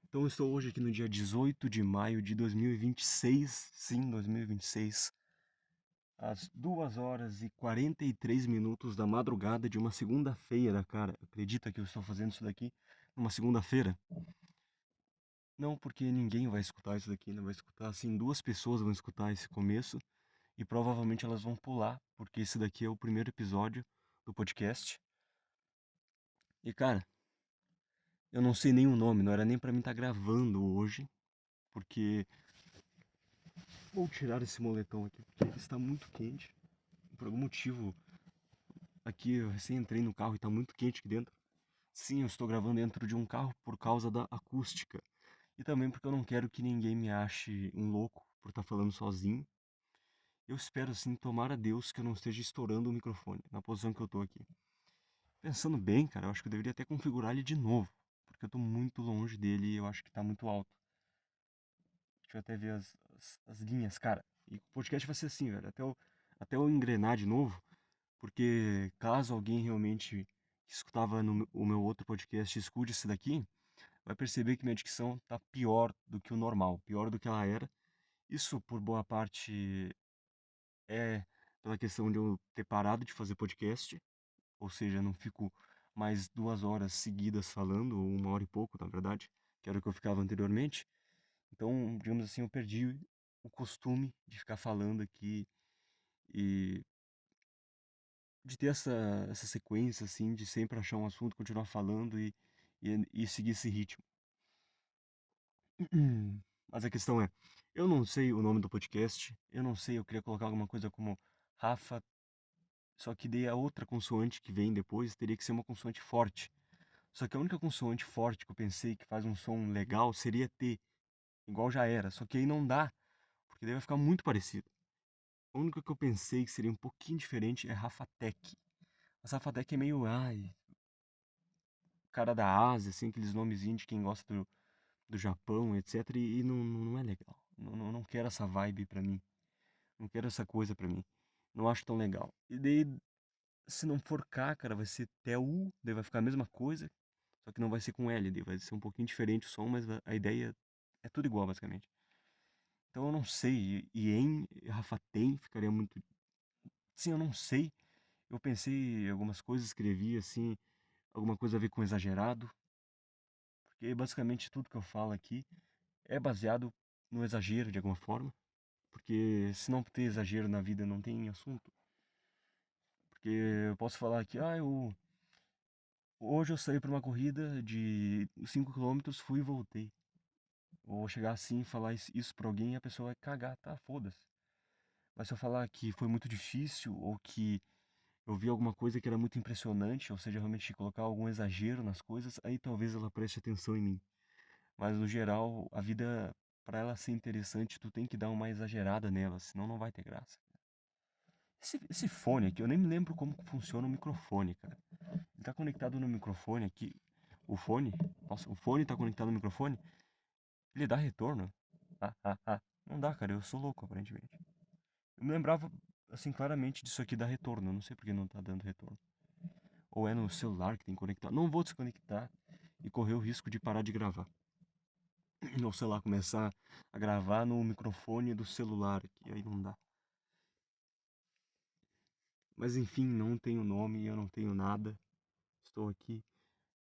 Então eu estou hoje aqui no dia 18 de maio de 2026, sim, 2026, às 2 horas e 43 minutos da madrugada de uma segunda-feira, cara. Acredita que eu estou fazendo isso daqui numa segunda-feira? Não, porque ninguém vai escutar isso daqui, não vai escutar, assim, duas pessoas vão escutar esse começo e provavelmente elas vão pular, porque esse daqui é o primeiro episódio do podcast. E cara, eu não sei nem o nome, não era nem pra mim estar gravando hoje, porque vou tirar esse moletom aqui porque ele está muito quente. Por algum motivo, aqui eu recém entrei no carro e está muito quente aqui dentro. Sim, eu estou gravando dentro de um carro por causa da acústica. E também porque eu não quero que ninguém me ache um louco por estar falando sozinho. Eu espero sim, tomar a Deus que eu não esteja estourando o microfone na posição que eu tô aqui. Pensando bem, cara, eu acho que eu deveria até configurar ele de novo, porque eu tô muito longe dele e eu acho que tá muito alto. Deixa eu até ver as linhas, cara. E o podcast vai ser assim, velho, até eu engrenar de novo. Porque caso alguém realmente que escutava no o meu outro podcast escute esse daqui, vai perceber que minha dicção tá pior do que o normal, pior do que ela era. Isso por boa parte é pela questão de eu ter parado de fazer podcast, ou seja, não fico mais 2 horas seguidas falando, ou 1 hora e pouco, na verdade, que era o que eu ficava anteriormente. Então, digamos assim, eu perdi o costume de ficar falando aqui e de ter essa sequência, assim, de sempre achar um assunto, continuar falando e seguir esse ritmo. Mas a questão é, eu não sei o nome do podcast, eu não sei, eu queria colocar alguma coisa como Rafa, só que daí a outra consoante que vem depois teria que ser uma consoante forte. Só que a única consoante forte que eu pensei que faz um som legal seria T, igual já era, só que aí não dá, porque daí vai ficar muito parecido. A única que eu pensei que seria um pouquinho diferente é Rafatec. Mas Rafatec é meio, ai, cara da Ásia, assim, aqueles nomezinhos de quem gosta do Japão, etc. E não é legal. Não quero essa vibe pra mim. Não quero essa coisa pra mim. Não acho tão legal. E daí, se não for K, cara, vai ser TU, daí vai ficar a mesma coisa, só que não vai ser com L, daí vai ser um pouquinho diferente o som, mas a ideia é tudo igual, basicamente. Então eu não sei. E em Rafa tem ficaria muito. Sim, eu não sei. Eu pensei em algumas coisas, escrevi assim, alguma coisa a ver com exagerado, porque basicamente tudo que eu falo aqui é baseado no exagero de alguma forma, porque se não ter exagero na vida não tem assunto. Porque eu posso falar que, hoje eu saí para uma corrida de 5 quilômetros, fui e voltei. Ou chegar assim e falar isso pra alguém e a pessoa vai cagar, tá, foda-se. Mas se eu falar que foi muito difícil ou que eu vi alguma coisa que era muito impressionante, ou seja, realmente colocar algum exagero nas coisas, aí talvez ela preste atenção em mim. Mas no geral, a vida, para ela ser interessante, tu tem que dar uma exagerada nela, senão não vai ter graça. Esse fone aqui, eu nem me lembro como que funciona o microfone, cara. Ele tá conectado no microfone aqui. O fone? Nossa, o fone tá conectado no microfone? Ele dá retorno? Não dá, cara, eu sou louco, aparentemente. Eu me lembrava, assim, claramente disso aqui dar retorno. Eu não sei porque não tá dando retorno. Ou é no celular que tem que conectar. Não vou desconectar e correr o risco de parar de gravar. Ou sei lá, começar a gravar no microfone do celular, que aí não dá. Mas enfim, não tenho nome, eu não tenho nada. Estou aqui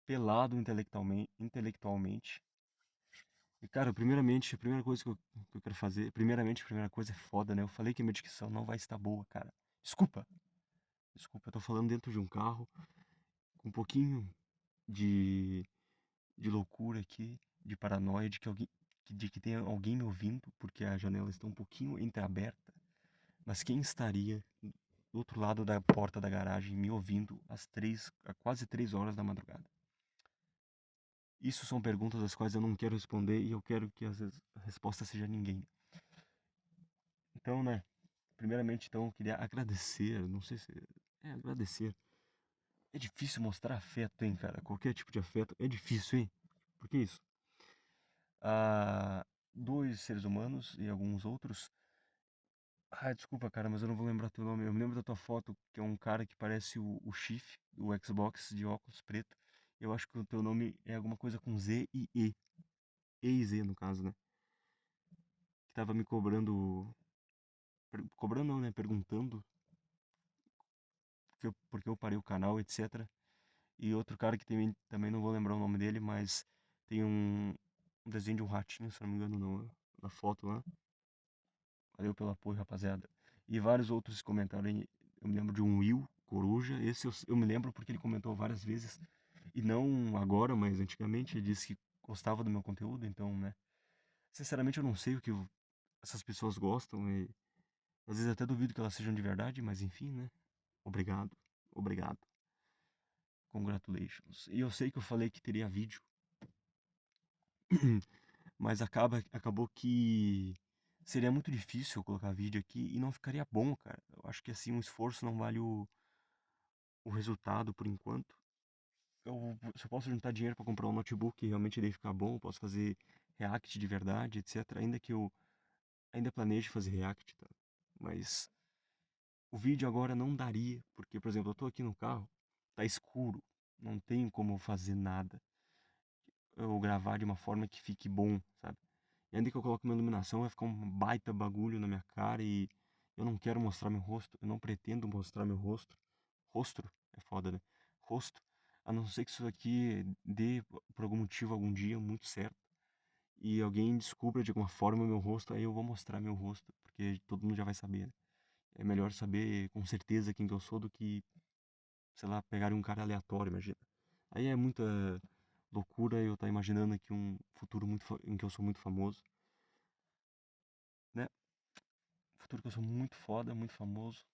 pelado intelectualmente. E cara, primeiramente, a primeira coisa que eu quero fazer, primeiramente, a primeira coisa é foda, né? Eu falei que a minha dicção não vai estar boa, cara. Desculpa, desculpa, eu tô falando dentro de um carro, com um pouquinho de, de loucura aqui, de paranoia, de que tem alguém me ouvindo, porque a janela está um pouquinho entreaberta. Mas quem estaria do outro lado da porta da garagem me ouvindo a quase 3 horas da madrugada? Isso são perguntas às quais eu não quero responder e eu quero que a resposta seja ninguém. Então, né, primeiramente, então, eu queria agradecer, não sei se é agradecer. É difícil mostrar afeto, hein, cara? Qualquer tipo de afeto é difícil, hein? Por que isso? A dois seres humanos e alguns outros. Desculpa, cara, mas eu não vou lembrar teu nome. Eu me lembro da tua foto, que é um cara que parece o Chief do Xbox de óculos preto. Eu acho que o teu nome é alguma coisa com Z e E. ex-E no caso, né? Que tava me cobrando. Cobrando não, né? Perguntando porque eu parei o canal, etc. E outro cara que também não vou lembrar o nome dele, mas tem um desenho de um ratinho, se não me engano, na foto lá. Valeu pelo apoio, rapaziada. E vários outros comentaram aí. Eu me lembro de um Will Coruja. Esse eu me lembro porque ele comentou várias vezes. E não agora, mas antigamente. Ele disse que gostava do meu conteúdo, então, né? Sinceramente, eu não sei o que essas pessoas gostam. E às vezes até duvido que elas sejam de verdade, mas enfim, né? Obrigado. Obrigado. Congratulations. E eu sei que eu falei que teria vídeo. Mas acabou que seria muito difícil eu colocar vídeo aqui e não ficaria bom, cara. Eu acho que assim o esforço não vale o resultado por enquanto. Se eu posso juntar dinheiro para comprar um notebook e realmente daí ficar bom, eu posso fazer react de verdade, etc. Ainda que eu ainda planeje fazer react, tá? Mas o vídeo agora não daria, porque, por exemplo, eu tô aqui no carro, tá escuro, não tenho como fazer nada. Eu gravar de uma forma que fique bom, sabe? E ainda que eu coloque uma iluminação, vai ficar um baita bagulho na minha cara e eu não quero mostrar meu rosto, eu não pretendo mostrar meu rosto. Rosto é foda, né? Rosto. A não ser que isso aqui dê, por algum motivo, algum dia muito certo. E alguém descubra de alguma forma o meu rosto, aí eu vou mostrar meu rosto, porque todo mundo já vai saber, né? É melhor saber com certeza quem que eu sou do que, sei lá, pegar um cara aleatório, imagina. Aí é muita loucura eu estar imaginando aqui um futuro em que eu sou muito famoso, né? Futuro que eu sou muito foda, muito famoso.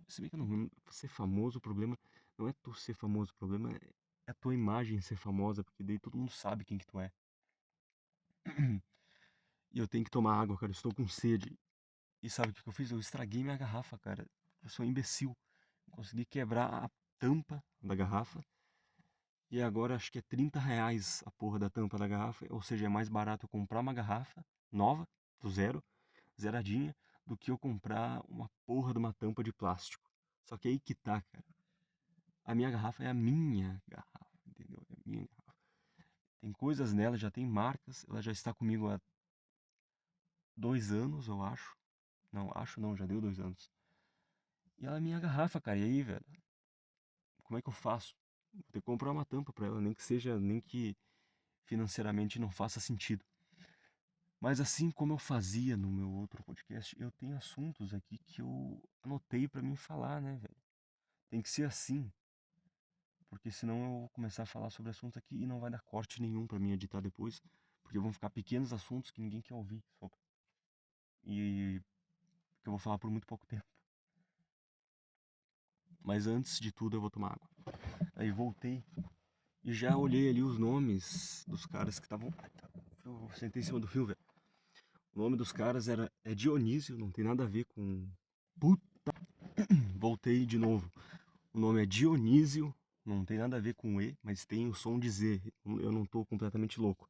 Se bem que eu não ser famoso, o problema não é tu ser famoso, o problema é a tua imagem ser famosa, porque daí todo mundo sabe quem que tu é. E eu tenho que tomar água, cara, eu estou com sede. E sabe o que eu fiz? Eu estraguei minha garrafa, cara. Eu sou um imbecil. Consegui quebrar a tampa da garrafa. E agora acho que é R$ 30 a porra da tampa da garrafa. Ou seja, é mais barato eu comprar uma garrafa nova, do zero, zeradinha, do que eu comprar uma porra de uma tampa de plástico. Só que aí que tá, cara. A minha garrafa é a minha garrafa, entendeu? É a minha garrafa. Tem coisas nela, já tem marcas. Ela já está comigo há 2 anos, eu acho. Não, acho não, já deu 2 anos. E ela é minha garrafa, cara. E aí, velho? Como é que eu faço? Vou ter que comprar uma tampa pra ela, nem que seja, nem que financeiramente não faça sentido. Mas assim como eu fazia no meu outro podcast, eu tenho assuntos aqui que eu anotei pra mim falar, né, velho? Tem que ser assim, porque senão eu vou começar a falar sobre assuntos aqui e não vai dar corte nenhum pra mim editar depois, porque vão ficar pequenos assuntos que ninguém quer ouvir, e que eu vou falar por muito pouco tempo. Mas antes de tudo eu vou tomar água. Aí voltei e já olhei ali os nomes dos caras que estavam. Eu sentei em cima do fio, velho. O nome dos caras é Dionísio, não tem nada a ver com. Puta. Voltei de novo. O nome é Dionísio, não tem nada a ver com E, mas tem o som de Z. Eu não tô completamente louco.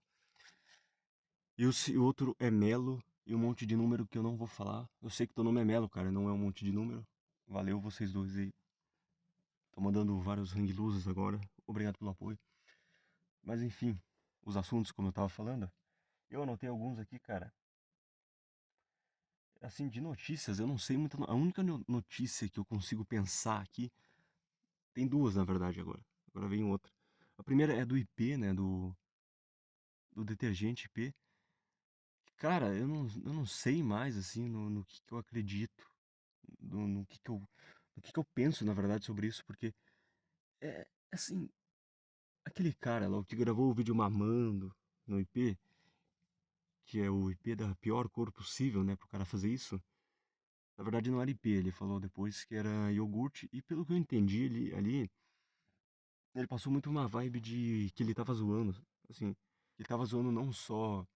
E o outro é Melo e um monte de número que eu não vou falar. Eu sei que teu nome é Melo, cara, não é um monte de número. Valeu vocês dois aí. Tô mandando vários hang luzes agora. Obrigado pelo apoio. Mas enfim, os assuntos, como eu tava falando, eu anotei alguns aqui, cara. Assim, de notícias, eu não sei muito. A única notícia que eu consigo pensar aqui. Tem duas, na verdade, agora. Agora vem outra. A primeira é do IP, né? Do detergente IP. Cara, eu não sei mais, assim, no que eu acredito. No que eu penso, na verdade, sobre isso. Porque, assim, aquele cara lá, o que gravou o vídeo mamando no IP, que é o IP da pior cor possível, né? Pro cara fazer isso. Na verdade, não era IP, ele falou depois que era iogurte. E pelo que eu entendi ele passou muito uma vibe de que ele tava zoando. Assim, ele tava zoando não só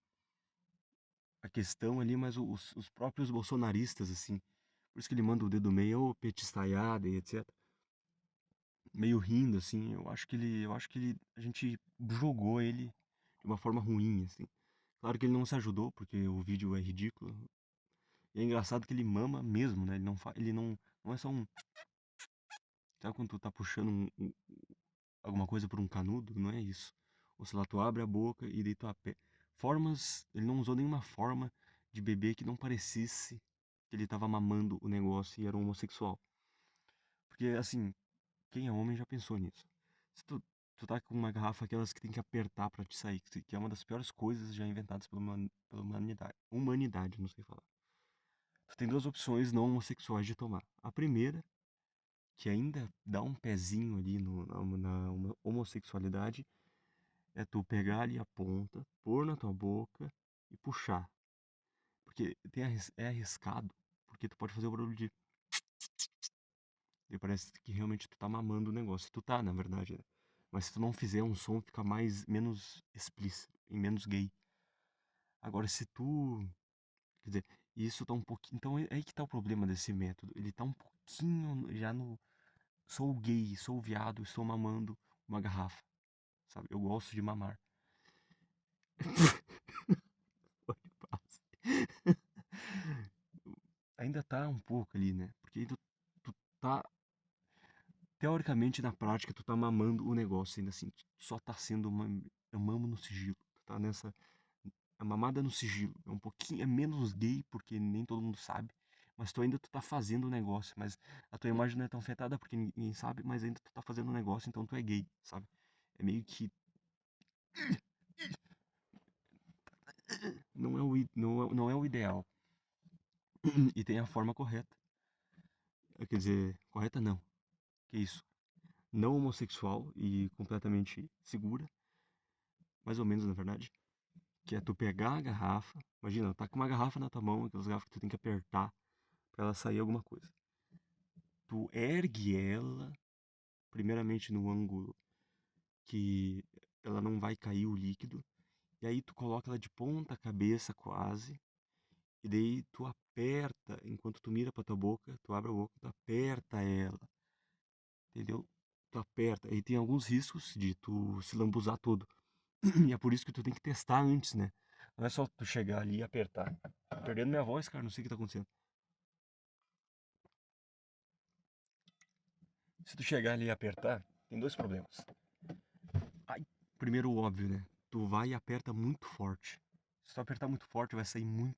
a questão ali, mas os próprios bolsonaristas, assim. Por isso que ele manda o dedo meio petistaiada e etc. Meio rindo, assim. Eu acho que a gente jogou ele de uma forma ruim, assim. Claro que ele não se ajudou, porque o vídeo é ridículo. E é engraçado que ele mama mesmo, né? Ele não é só um. Sabe quando tu tá puxando alguma coisa por um canudo? Não é isso. Ou sei lá, tu abre a boca e daí tu formas, ele não usou nenhuma forma de beber que não parecesse que ele tava mamando o negócio e era um homossexual. Porque, assim, quem é homem já pensou nisso. Se tu tá com uma garrafa aquelas que tem que apertar pra te sair, que é uma das piores coisas já inventadas pela humanidade. Humanidade, não sei falar. Tu tem duas opções não homossexuais de tomar. A primeira, que ainda dá um pezinho ali na homossexualidade, é tu pegar ali a ponta, pôr na tua boca e puxar. Porque é arriscado, porque tu pode fazer o barulho de. E parece que realmente tu tá mamando o negócio. Tu tá, na verdade, né? Mas se tu não fizer um som, fica menos explícito e menos gay. Agora, se tu. Quer dizer, isso tá um pouquinho. Então é aí que tá o problema desse método. Ele tá um pouquinho já no. Sou gay, sou viado, estou mamando uma garrafa. Sabe? Eu gosto de mamar. Pode passar. Ainda tá um pouco ali, né? Porque aí tu tá. Teoricamente, na prática, tu tá mamando o negócio, ainda assim. Tu só tá sendo uma. Eu mamo no sigilo. Tu tá nessa. A mamada no sigilo. É um pouquinho. É menos gay, porque nem todo mundo sabe. Mas tu tá fazendo o negócio. Mas a tua imagem não é tão afetada porque ninguém sabe, mas ainda tu tá fazendo o negócio, então tu é gay, sabe? É meio que. Não é o ideal. E tem a forma correta. Quer dizer, correta não. Que isso? Não homossexual e completamente segura. Mais ou menos, na verdade. Que é tu pegar a garrafa. Imagina, tá com uma garrafa na tua mão, aquelas garrafas que tu tem que apertar pra ela sair alguma coisa. Tu ergue ela, primeiramente no ângulo que ela não vai cair o líquido. E aí tu coloca ela de ponta cabeça quase. E daí tu aperta, enquanto tu mira pra tua boca, tu abre a boca, tu aperta ela. Entendeu? Tu aperta. E tem alguns riscos de tu se lambuzar todo. E é por isso que tu tem que testar antes, né? Não é só tu chegar ali e apertar. Tô perdendo minha voz, cara, não sei o que tá acontecendo. Se tu chegar ali e apertar, tem dois problemas. Ai, primeiro, o óbvio, né? Tu vai e aperta muito forte. Se tu apertar muito forte, vai sair muito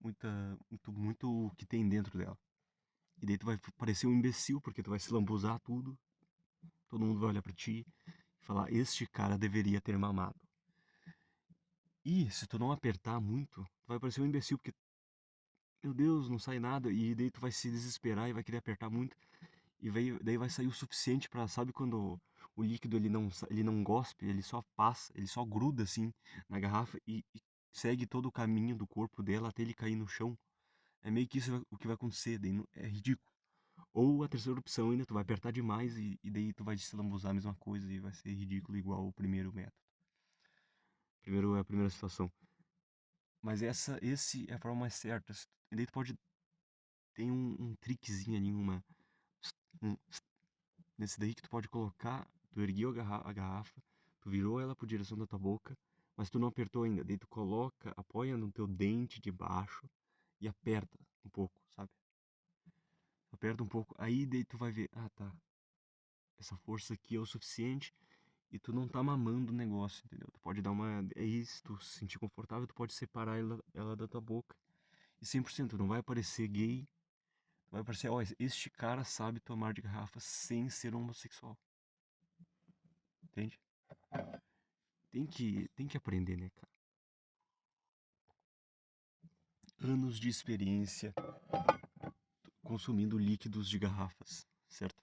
o que tem dentro dela. E daí tu vai parecer um imbecil, porque tu vai se lambuzar tudo. Todo mundo vai olhar pra ti e falar: Este cara deveria ter mamado. E se tu não apertar muito, tu vai parecer um imbecil, porque, meu Deus, não sai nada. E daí tu vai se desesperar e vai querer apertar muito. E daí vai sair o suficiente pra, sabe quando o líquido ele não gospe, ele só passa, ele só gruda assim na garrafa e segue todo o caminho do corpo dela até ele cair no chão. É meio que isso o que vai acontecer, daí é ridículo. Ou a terceira opção ainda, tu vai apertar demais e daí tu vai se lambuzar a mesma coisa e vai ser ridículo igual o primeiro método. Primeiro é a primeira situação. Mas esse é a forma mais certa. E daí tu pode. Tem um trickzinho ali, um, nesse daí que tu pode colocar. Tu ergueu a garrafa, tu virou ela por direção da tua boca, mas tu não apertou ainda. Daí tu coloca, apoia no teu dente de baixo e aperta um pouco, sabe? Aperta um pouco. Aí daí tu vai ver, ah tá, essa força aqui é o suficiente e tu não tá mamando o negócio, entendeu? Tu pode dar uma. É isso, se tu se sentir confortável, tu pode separar ela da tua boca. E 100% não vai aparecer gay, vai parecer, ó, este cara sabe tomar de garrafa sem ser homossexual. Entende? Tem que aprender, né, cara? Anos de experiência consumindo líquidos de garrafas, certo?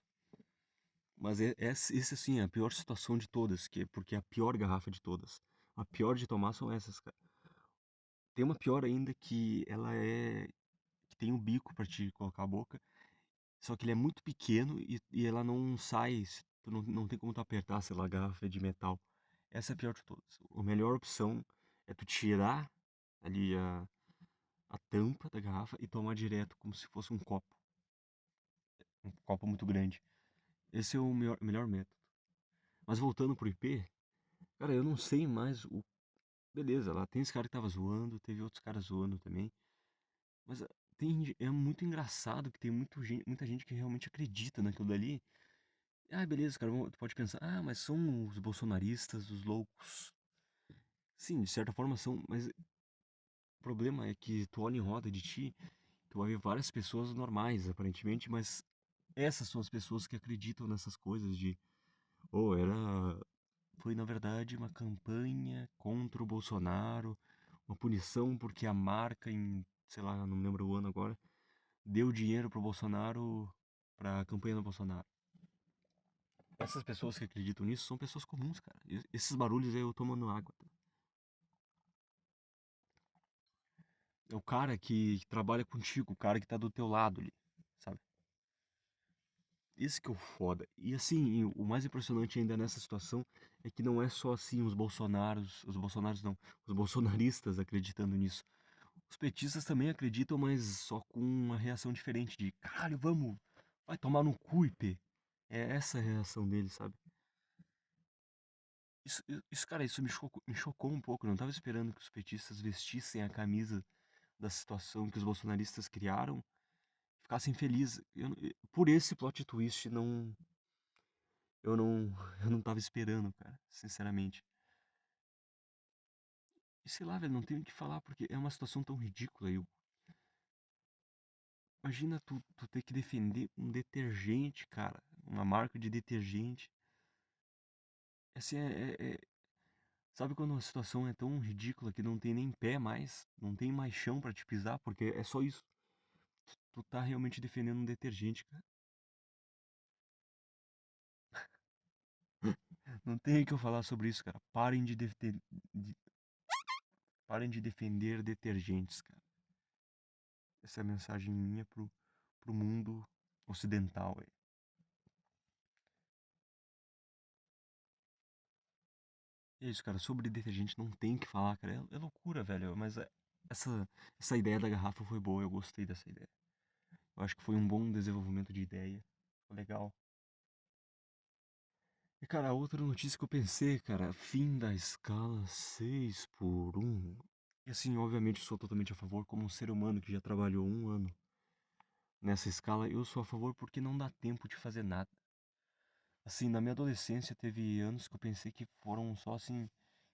Mas esse assim, é a pior situação de todas, porque é a pior garrafa de todas. A pior de tomar são essas, cara. Tem uma pior ainda que ela é. Que tem um bico pra te colocar a boca. Só que ele é muito pequeno e ela não sai. Tu não tem como tu apertar, sei lá, a garrafa é de metal. Essa é a pior de todas. A melhor opção é tu tirar ali a tampa da garrafa e tomar direto, como se fosse um copo. Um copo muito grande. Esse é o melhor método. Mas voltando pro IP, cara, eu não sei mais o. Beleza, lá tem esse cara que tava zoando, teve outros caras zoando também. Mas é muito engraçado que tem muita gente que realmente acredita naquilo dali. Ah, beleza, cara, tu pode pensar, ah, mas são os bolsonaristas, os loucos. sim, de certa forma são, mas o problema é que tu olha em roda de ti, tu vai ver várias pessoas normais, aparentemente, mas essas são as pessoas que acreditam nessas coisas de, oh, foi na verdade uma campanha contra o Bolsonaro, uma punição porque a marca em, sei lá, não me lembro o ano agora, deu dinheiro pro Bolsonaro, pra campanha do Bolsonaro. Essas pessoas que acreditam nisso são pessoas comuns, cara. Esses barulhos aí eu tomando água, tá? É o cara que trabalha contigo, o cara que tá do teu lado ali, sabe? Esse que é o foda. E assim, o mais impressionante ainda nessa situação é que não é só assim os Bolsonaros não, os bolsonaristas acreditando nisso. Os petistas também acreditam, mas só com uma reação diferente de caralho, vamos, vai tomar no cu, IP. É essa a reação deles, sabe? Cara, isso me chocou um pouco. Eu não tava esperando que os petistas vestissem a camisa da situação que os bolsonaristas criaram, ficassem felizes. Por esse plot twist, eu não, eu não tava esperando, cara, sinceramente. E sei lá, velho, não tenho o que falar, porque é uma situação tão ridícula. Imagina tu ter que defender um detergente, cara, uma marca de detergente. Assim, sabe quando uma situação é tão ridícula que não tem nem pé mais, não tem mais chão pra te pisar, porque é só isso. Tu tá realmente defendendo um detergente, cara. Não tem o que eu falar sobre isso, cara. De- parem de defender detergentes, cara. Essa é a mensagem minha pro mundo ocidental, aí. É isso, cara. Sobre detergente não tem o que falar, cara. É loucura, velho. Mas essa, essa ideia da garrafa foi boa. Eu gostei dessa ideia. Eu acho que foi um bom desenvolvimento de ideia. Foi legal. E, cara, a outra notícia que eu pensei, cara, fim da escala 6x1. E assim, obviamente, eu sou totalmente a favor, como um ser humano que já trabalhou um ano nessa escala, eu sou a favor porque não dá tempo de fazer nada. Assim, na minha adolescência teve anos que eu pensei que foram só assim,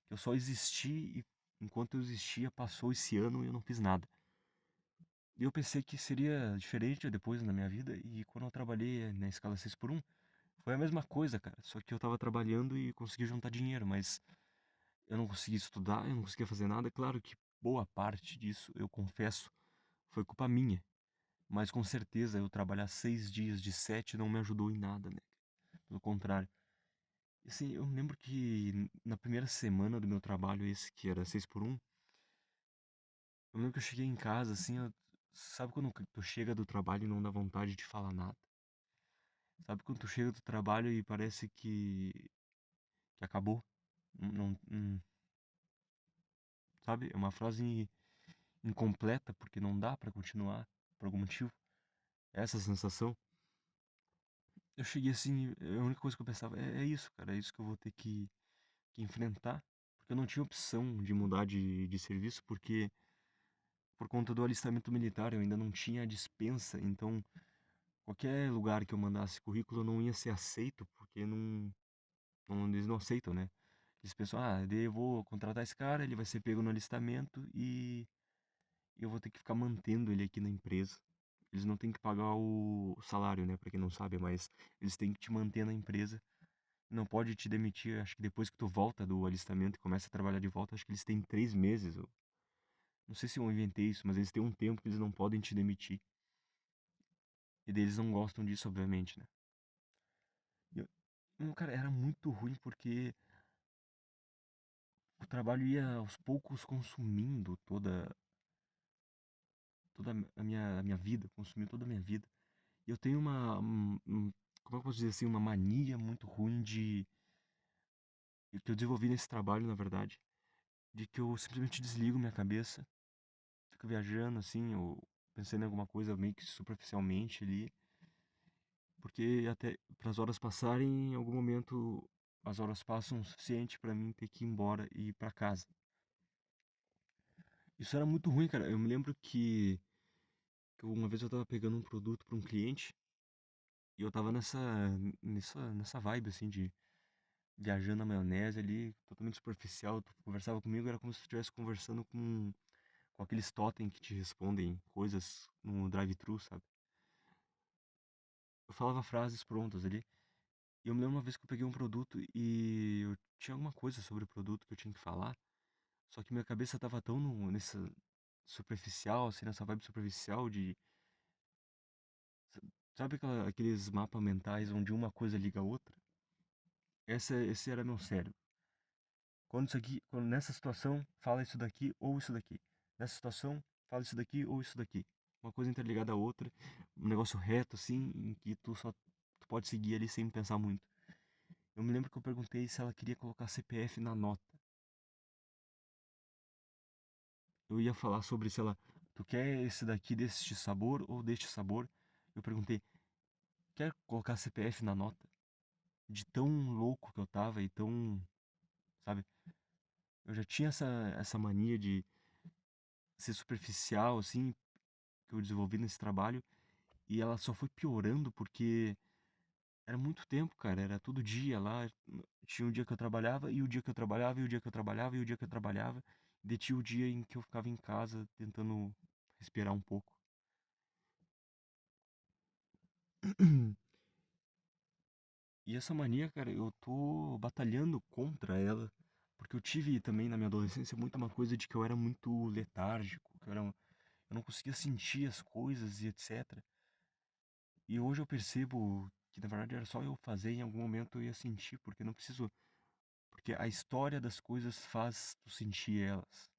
que eu só existi e enquanto eu existia passou esse ano e eu não fiz nada. E eu pensei que seria diferente depois na minha vida e quando eu trabalhei na escala 6x1 foi a mesma coisa, cara. Só que eu tava trabalhando e consegui juntar dinheiro, mas eu não conseguia estudar, eu não conseguia fazer nada. Claro que boa parte disso, eu confesso, foi culpa minha. Mas com certeza eu trabalhar 6 dias de 7 não me ajudou em nada, né? Pelo contrário. Assim, eu me lembro que na primeira semana do meu trabalho, esse que era 6x1, eu lembro que eu cheguei em casa, assim, sabe quando tu chega do trabalho e não dá vontade de falar nada? Sabe quando tu chega do trabalho e parece que acabou? Sabe? É uma frase incompleta porque não dá pra continuar por algum motivo. Essa sensação. Eu cheguei assim, a única coisa que eu pensava é isso, cara, é isso que eu vou ter que enfrentar. Porque eu não tinha opção de mudar de serviço, porque por conta do alistamento militar eu ainda não tinha a dispensa, então qualquer lugar que eu mandasse currículo não ia ser aceito, porque eles não aceitam, né? Eles pensam, daí eu vou contratar esse cara, ele vai ser pego no alistamento e eu vou ter que ficar mantendo ele aqui na empresa. Eles não têm que pagar o salário, né? Pra quem não sabe, mas eles têm que te manter na empresa. Não pode te demitir, acho que depois que tu volta do alistamento e começa a trabalhar de volta, acho que eles têm 3 meses. Não sei se eu inventei isso, mas eles têm um tempo que eles não podem te demitir. E daí eles não gostam disso, obviamente, né? E cara, era muito ruim porque o trabalho ia aos poucos consumindo toda a minha vida, consumiu toda a minha vida. E eu tenho como é que eu posso dizer assim, uma mania muito ruim que eu desenvolvi nesse trabalho, na verdade, de que eu simplesmente desligo minha cabeça, fico viajando assim, ou pensando em alguma coisa meio que superficialmente ali, porque até para as horas passarem, em algum momento as horas passam o suficiente para mim ter que ir embora e ir para casa. Isso era muito ruim, cara. Eu me lembro que uma vez eu tava pegando um produto para um cliente e eu tava nessa vibe assim viajando na maionese ali, totalmente superficial. Tu conversava comigo, era como se tu estivesse conversando com aqueles totem que te respondem coisas no drive-thru, sabe? Eu falava frases prontas ali. E eu me lembro uma vez que eu peguei um produto e eu tinha alguma coisa sobre o produto que eu tinha que falar, só que minha cabeça tava tão nessa superficial, assim, nessa vibe superficial de. Sabe aqueles mapas mentais onde uma coisa liga a outra? Esse era meu cérebro. Quando nessa situação, fala isso daqui ou isso daqui. Nessa situação, fala isso daqui ou isso daqui. Uma coisa interligada à outra, um negócio reto, assim, em que tu pode seguir ali sem pensar muito. Eu me lembro que eu perguntei se ela queria colocar CPF na nota. Eu ia falar sobre, sei lá, tu quer esse daqui deste sabor ou deste sabor? Eu perguntei, quer colocar CPF na nota? De tão louco que eu tava e tão, sabe? Eu já tinha essa mania de ser superficial, assim, que eu desenvolvi nesse trabalho. E ela só foi piorando porque era muito tempo, cara. Era todo dia lá. Tinha um dia que eu trabalhava, e o dia que eu trabalhava, e o dia que eu trabalhava, e o dia que eu trabalhava. E daí tinha o dia em que eu ficava em casa tentando respirar um pouco. E essa mania, cara, eu tô batalhando contra ela. Porque eu tive também na minha adolescência muito uma coisa de que eu era muito letárgico, eu não conseguia sentir as coisas e etc. E hoje eu percebo que na verdade era só eu fazer, em algum momento eu ia sentir, porque não preciso. Porque a história das coisas faz tu sentir elas.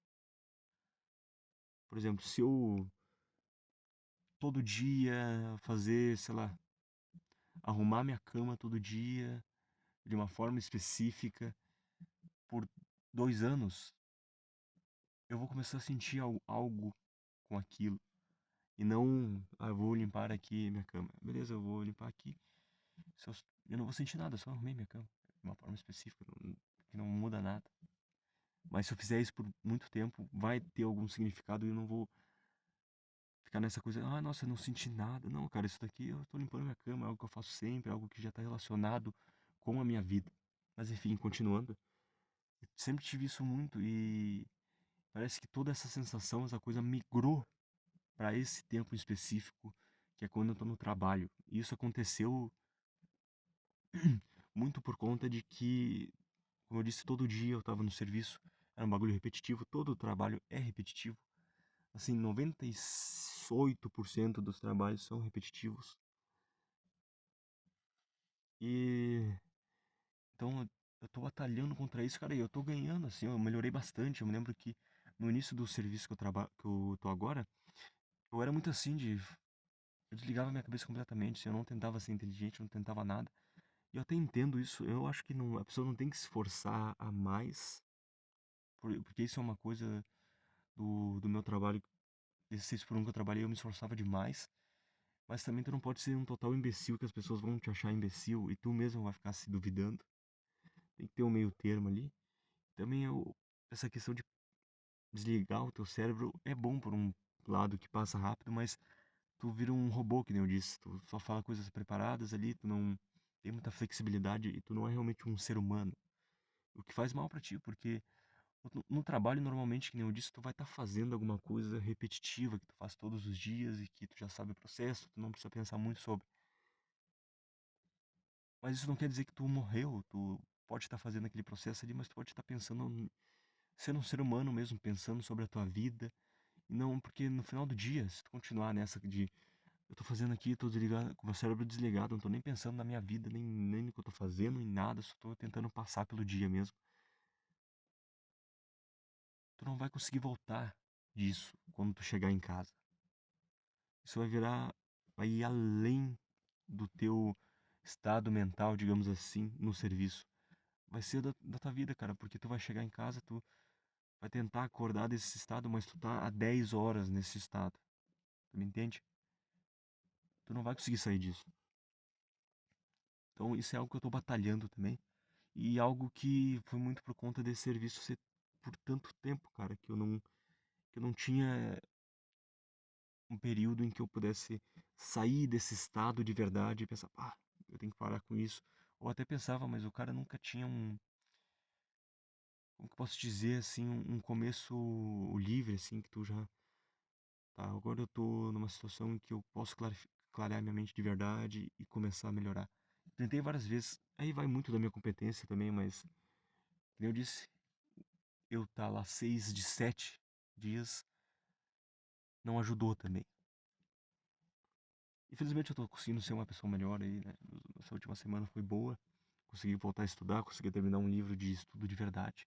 Por exemplo, se eu todo dia fazer, sei lá, arrumar minha cama todo dia, de uma forma específica, por 2 anos, eu vou começar a sentir algo com aquilo. E não, ah, eu vou limpar aqui minha cama. Beleza, eu vou limpar aqui. Se eu, eu não vou sentir nada, eu só arrumei minha cama. De uma forma específica, que não muda nada. Mas se eu fizer isso por muito tempo, vai ter algum significado e eu não vou ficar nessa coisa, ah, nossa, eu não senti nada. Não, cara, isso daqui eu tô limpando minha cama, é algo que eu faço sempre, é algo que já tá relacionado com a minha vida. Mas enfim, continuando, eu sempre tive isso muito e parece que toda essa sensação, essa coisa migrou para esse tempo específico, que é quando eu tô no trabalho. E isso aconteceu muito por conta de que, como eu disse, todo dia eu tava no serviço, era um bagulho repetitivo, todo o trabalho é repetitivo. Assim, 98% dos trabalhos são repetitivos. E então eu tô batalhando contra isso, cara, e eu tô ganhando, assim, eu melhorei bastante. Eu me lembro que no início do serviço que eu tô agora, eu era muito assim de. Eu desligava minha cabeça completamente, assim, eu não tentava ser inteligente, eu não tentava nada. E eu até entendo isso, eu acho que não, a pessoa não tem que se esforçar a mais, porque isso é uma coisa do meu trabalho, desse 6 por 1 que eu trabalhei, eu me esforçava demais. Mas também tu não pode ser um total imbecil que as pessoas vão te achar imbecil e tu mesmo vai ficar se duvidando. Tem que ter um meio termo ali. Também essa questão de desligar o teu cérebro é bom por um lado que passa rápido, mas tu vira um robô, que nem eu disse. Tu só fala coisas preparadas ali, tu não tem muita flexibilidade e tu não é realmente um ser humano. O que faz mal pra ti, porque no trabalho, normalmente, que nem eu disse, tu vai estar fazendo alguma coisa repetitiva que tu faz todos os dias e que tu já sabe o processo, tu não precisa pensar muito sobre. Mas isso não quer dizer que tu morreu, tu pode estar fazendo aquele processo ali, mas tu pode estar pensando, sendo um ser humano mesmo, pensando sobre a tua vida. E não, porque no final do dia, se tu continuar nessa de eu tô fazendo aqui, tô desligado, com o meu cérebro desligado, não tô nem pensando na minha vida, nem no que eu tô fazendo, em nada, só tô tentando passar pelo dia mesmo. Tu não vai conseguir voltar disso quando tu chegar em casa. Isso vai ir além do teu estado mental, digamos assim, no serviço. Vai ser da tua vida, cara, porque tu vai chegar em casa, tu vai tentar acordar desse estado, mas tu tá há 10 horas nesse estado. Tu me entende? Tu não vai conseguir sair disso. Então isso é algo que eu tô batalhando também. E algo que foi muito por conta desse serviço ser por tanto tempo, cara, que eu não tinha um período em que eu pudesse sair desse estado de verdade e pensar, eu tenho que parar com isso. Ou até pensava, mas o cara nunca tinha um, como que eu posso dizer, assim, um começo livre, assim, que tu já, tá, agora eu tô numa situação em que eu posso clarear minha mente de verdade e começar a melhorar. Tentei várias vezes, aí vai muito da minha competência também, mas, como eu disse, eu tá lá 6 de 7 dias não ajudou também. Infelizmente eu tô conseguindo ser uma pessoa melhor aí, né? Essa última semana foi boa. Consegui voltar a estudar, consegui terminar um livro de estudo de verdade.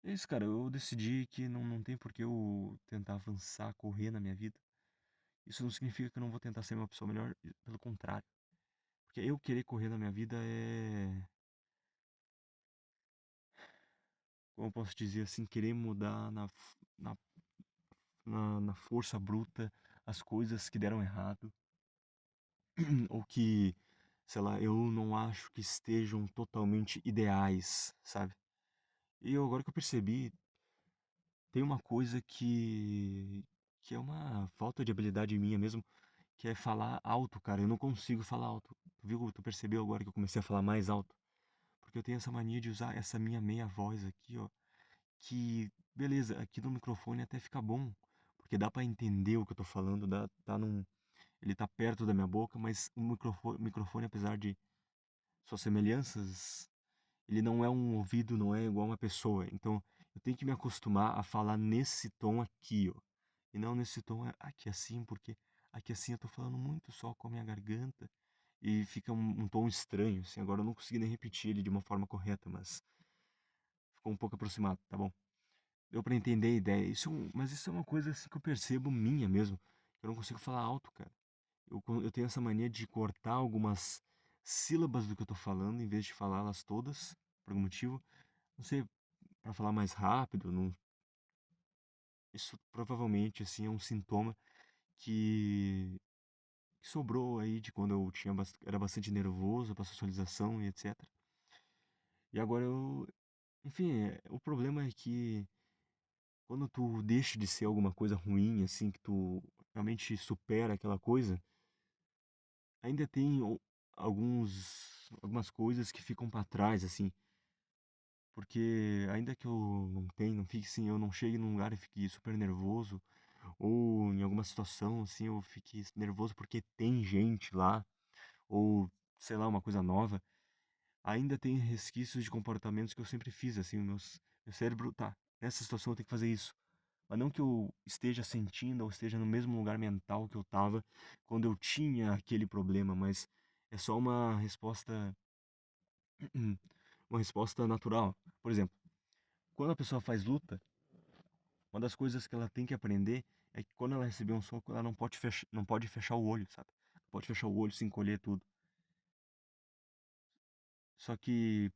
É isso, cara. Eu decidi que não tem por que eu tentar avançar, correr na minha vida. Isso não significa que eu não vou tentar ser uma pessoa melhor, pelo contrário. Porque eu querer correr na minha vida é, como eu posso dizer assim, querer mudar na força bruta as coisas que deram errado. Ou que, sei lá, eu não acho que estejam totalmente ideais, sabe? E agora que eu percebi, tem uma coisa que é uma falta de habilidade minha mesmo, que é falar alto, cara. Eu não consigo falar alto. Tu viu? Tu percebeu agora que eu comecei a falar mais alto? Porque eu tenho essa mania de usar essa minha meia voz aqui, ó, que beleza, aqui no microfone até fica bom, porque dá pra entender o que eu tô falando, ele tá perto da minha boca, mas o microfone apesar de suas semelhanças, ele não é um ouvido, não é igual uma pessoa. Então, eu tenho que me acostumar a falar nesse tom aqui, ó. E não nesse tom aqui assim, porque aqui assim eu tô falando muito só com a minha garganta e fica um tom estranho, assim. Agora eu não consegui nem repetir ele de uma forma correta, mas ficou um pouco aproximado, tá bom? Deu pra entender a ideia. Mas isso é uma coisa assim que eu percebo minha mesmo. Eu não consigo falar alto, cara. Eu tenho essa mania de cortar algumas sílabas do que eu tô falando, em vez de falá-las todas, por algum motivo. Não sei, pra falar mais rápido, não... Isso provavelmente, assim, é um sintoma que sobrou aí de quando eu era bastante nervoso pra socialização e etc. E agora enfim, o problema é que quando tu deixa de ser alguma coisa ruim, assim, que tu realmente supera aquela coisa, ainda tem algumas coisas que ficam pra trás, assim. Porque ainda que eu não fique assim, eu não chegue num lugar e fique super nervoso, ou em alguma situação, assim, eu fique nervoso porque tem gente lá, ou sei lá, uma coisa nova, ainda tem resquícios de comportamentos que eu sempre fiz, assim, meu cérebro, tá, nessa situação eu tenho que fazer isso. Mas não que eu esteja sentindo ou esteja no mesmo lugar mental que eu tava quando eu tinha aquele problema, mas é só uma resposta, uma resposta natural. Por exemplo, quando a pessoa faz luta, uma das coisas que ela tem que aprender é que quando ela receber um soco, ela não pode fechar o olho, sabe? Não pode fechar o olho, se encolher tudo. Só que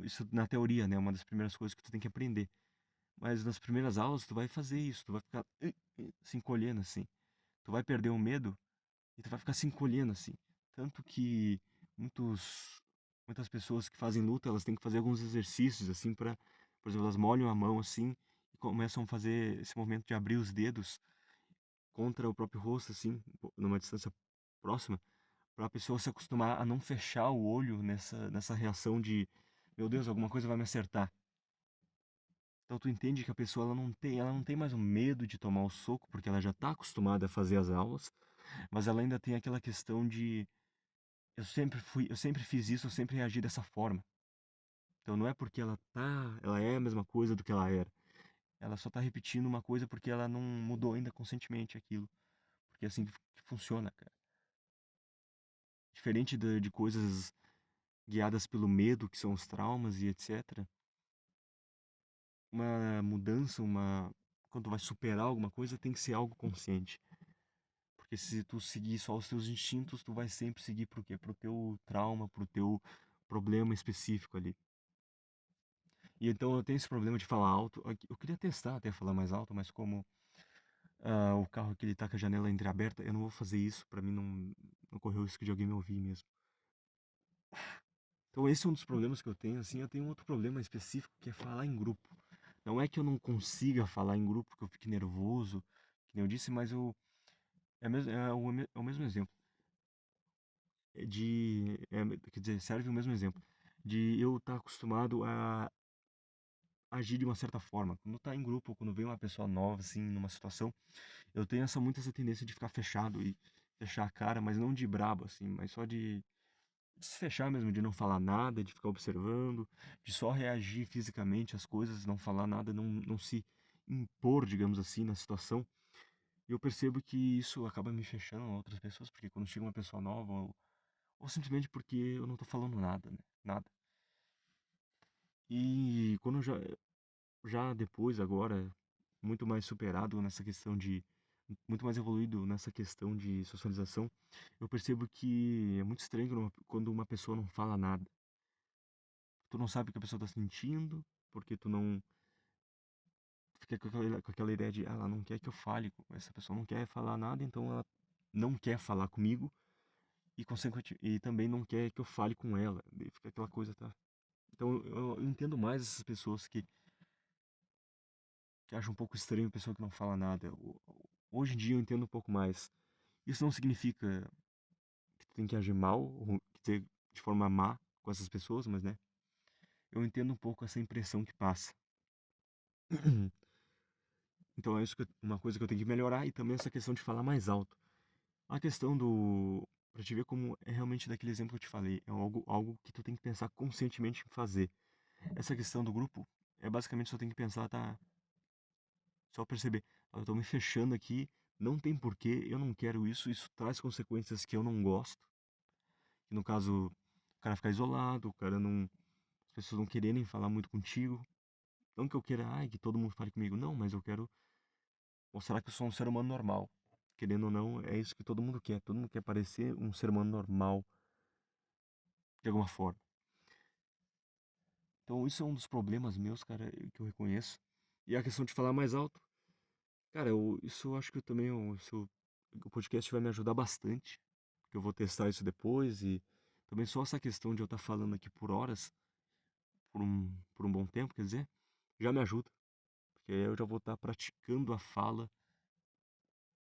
isso na teoria, né? É uma das primeiras coisas que tu tem que aprender. Mas nas primeiras aulas tu vai fazer isso, tu vai ficar se encolhendo assim. Tu vai perder o medo e tu vai ficar se encolhendo assim. Tanto que muitos, muitas pessoas que fazem luta, elas têm que fazer alguns exercícios assim para, por exemplo, elas molham a mão assim e começam a fazer esse movimento de abrir os dedos contra o próprio rosto assim, numa distância próxima, para a pessoa se acostumar a não fechar o olho nessa reação de, meu Deus, alguma coisa vai me acertar. Então tu entende que a pessoa ela não tem mais o medo de tomar o soco, porque ela já está acostumada a fazer as aulas, mas ela ainda tem aquela questão de eu sempre fiz isso, eu sempre reagi dessa forma. Então não é porque ela é a mesma coisa do que ela era. Ela só tá repetindo uma coisa porque ela não mudou ainda conscientemente aquilo. Porque é assim que funciona, cara. Diferente de coisas guiadas pelo medo, que são os traumas e etc. Uma mudança, quando tu vai superar alguma coisa, tem que ser algo consciente. Porque se tu seguir só os teus instintos, tu vai sempre seguir pro quê? Pro teu trauma, pro teu problema específico ali. E então eu tenho esse problema de falar alto. Eu queria testar até falar mais alto, mas como o carro aqui ele tá com a janela entreaberta, eu não vou fazer isso pra mim não correr o risco de alguém me ouvir mesmo. Então esse é um dos problemas que eu tenho, assim, eu tenho um outro problema específico que é falar em grupo. Não é que eu não consiga falar em grupo, que eu fique nervoso, que nem eu disse, mas é o mesmo exemplo. quer dizer, serve o mesmo exemplo, de eu estar acostumado a agir de uma certa forma. Quando tá em grupo, quando vem uma pessoa nova, assim, numa situação, eu tenho essa tendência de ficar fechado e fechar a cara, mas não de brabo, assim, mas só de se fechar mesmo, de não falar nada, de ficar observando, de só reagir fisicamente às coisas, não falar nada, não se impor, digamos assim, na situação. E eu percebo que isso acaba me fechando a outras pessoas, porque quando chega uma pessoa nova, ou simplesmente porque eu não tô falando nada, né? Nada. E quando já depois, agora, muito mais superado nessa questão de. Muito mais evoluído nessa questão de socialização, eu percebo que é muito estranho quando uma pessoa não fala nada. Tu não sabe o que a pessoa tá sentindo, porque tu não. Fica com aquela ideia de, ela não quer que eu fale, essa pessoa não quer falar nada, então ela não quer falar comigo e também não quer que eu fale com ela. Daí fica aquela coisa, tá? Então eu entendo mais essas pessoas que acham um pouco estranho a pessoa que não fala nada. Hoje em dia eu entendo um pouco mais. Isso não significa que tu tem que agir mal, ou que ter de forma má com essas pessoas, mas né, eu entendo um pouco essa impressão que passa. Então é isso uma coisa que eu tenho que melhorar e também essa questão de falar mais alto. A questão do. Pra te ver como é realmente daquele exemplo que eu te falei, é algo que tu tem que pensar conscientemente em fazer. Essa questão do grupo é basicamente só tem que pensar, tá? Só perceber, "Ó, eu tô me fechando aqui, não tem porquê, eu não quero isso, isso traz consequências que eu não gosto. Que no caso, o cara ficar isolado, o cara não. As pessoas não quererem falar muito contigo. Não que eu queira, ai, que todo mundo fale comigo, não, mas eu quero mostrar que eu sou um ser humano normal. Querendo ou não, é isso que todo mundo quer. Todo mundo quer parecer um ser humano normal, de alguma forma. Então, isso é um dos problemas meus, cara, que eu reconheço. E a questão de falar mais alto, cara, isso eu acho que eu também, o podcast vai me ajudar bastante. Que eu vou testar isso depois e também só essa questão de eu estar falando aqui por horas, por um bom tempo, quer dizer, já me ajuda. Porque aí eu já vou estar praticando a fala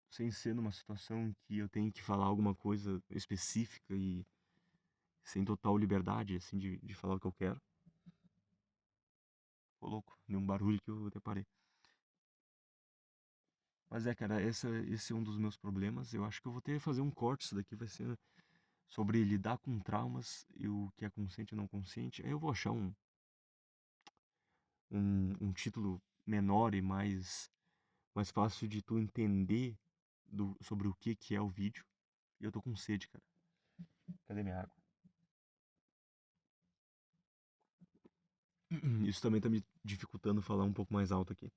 sem ser numa situação em que eu tenho que falar alguma coisa específica e sem total liberdade, assim, de falar o que eu quero. Pô, louco, nenhum barulho que eu deparei. Mas é, cara, esse é um dos meus problemas. Eu acho que eu vou ter que fazer um corte. Isso daqui vai ser sobre lidar com traumas e o que é consciente e não consciente. Aí eu vou achar um título menor e mais fácil de tu entender sobre o que é o vídeo. E eu tô com sede, cara. Cadê minha água? Isso também tá me dificultando falar um pouco mais alto aqui.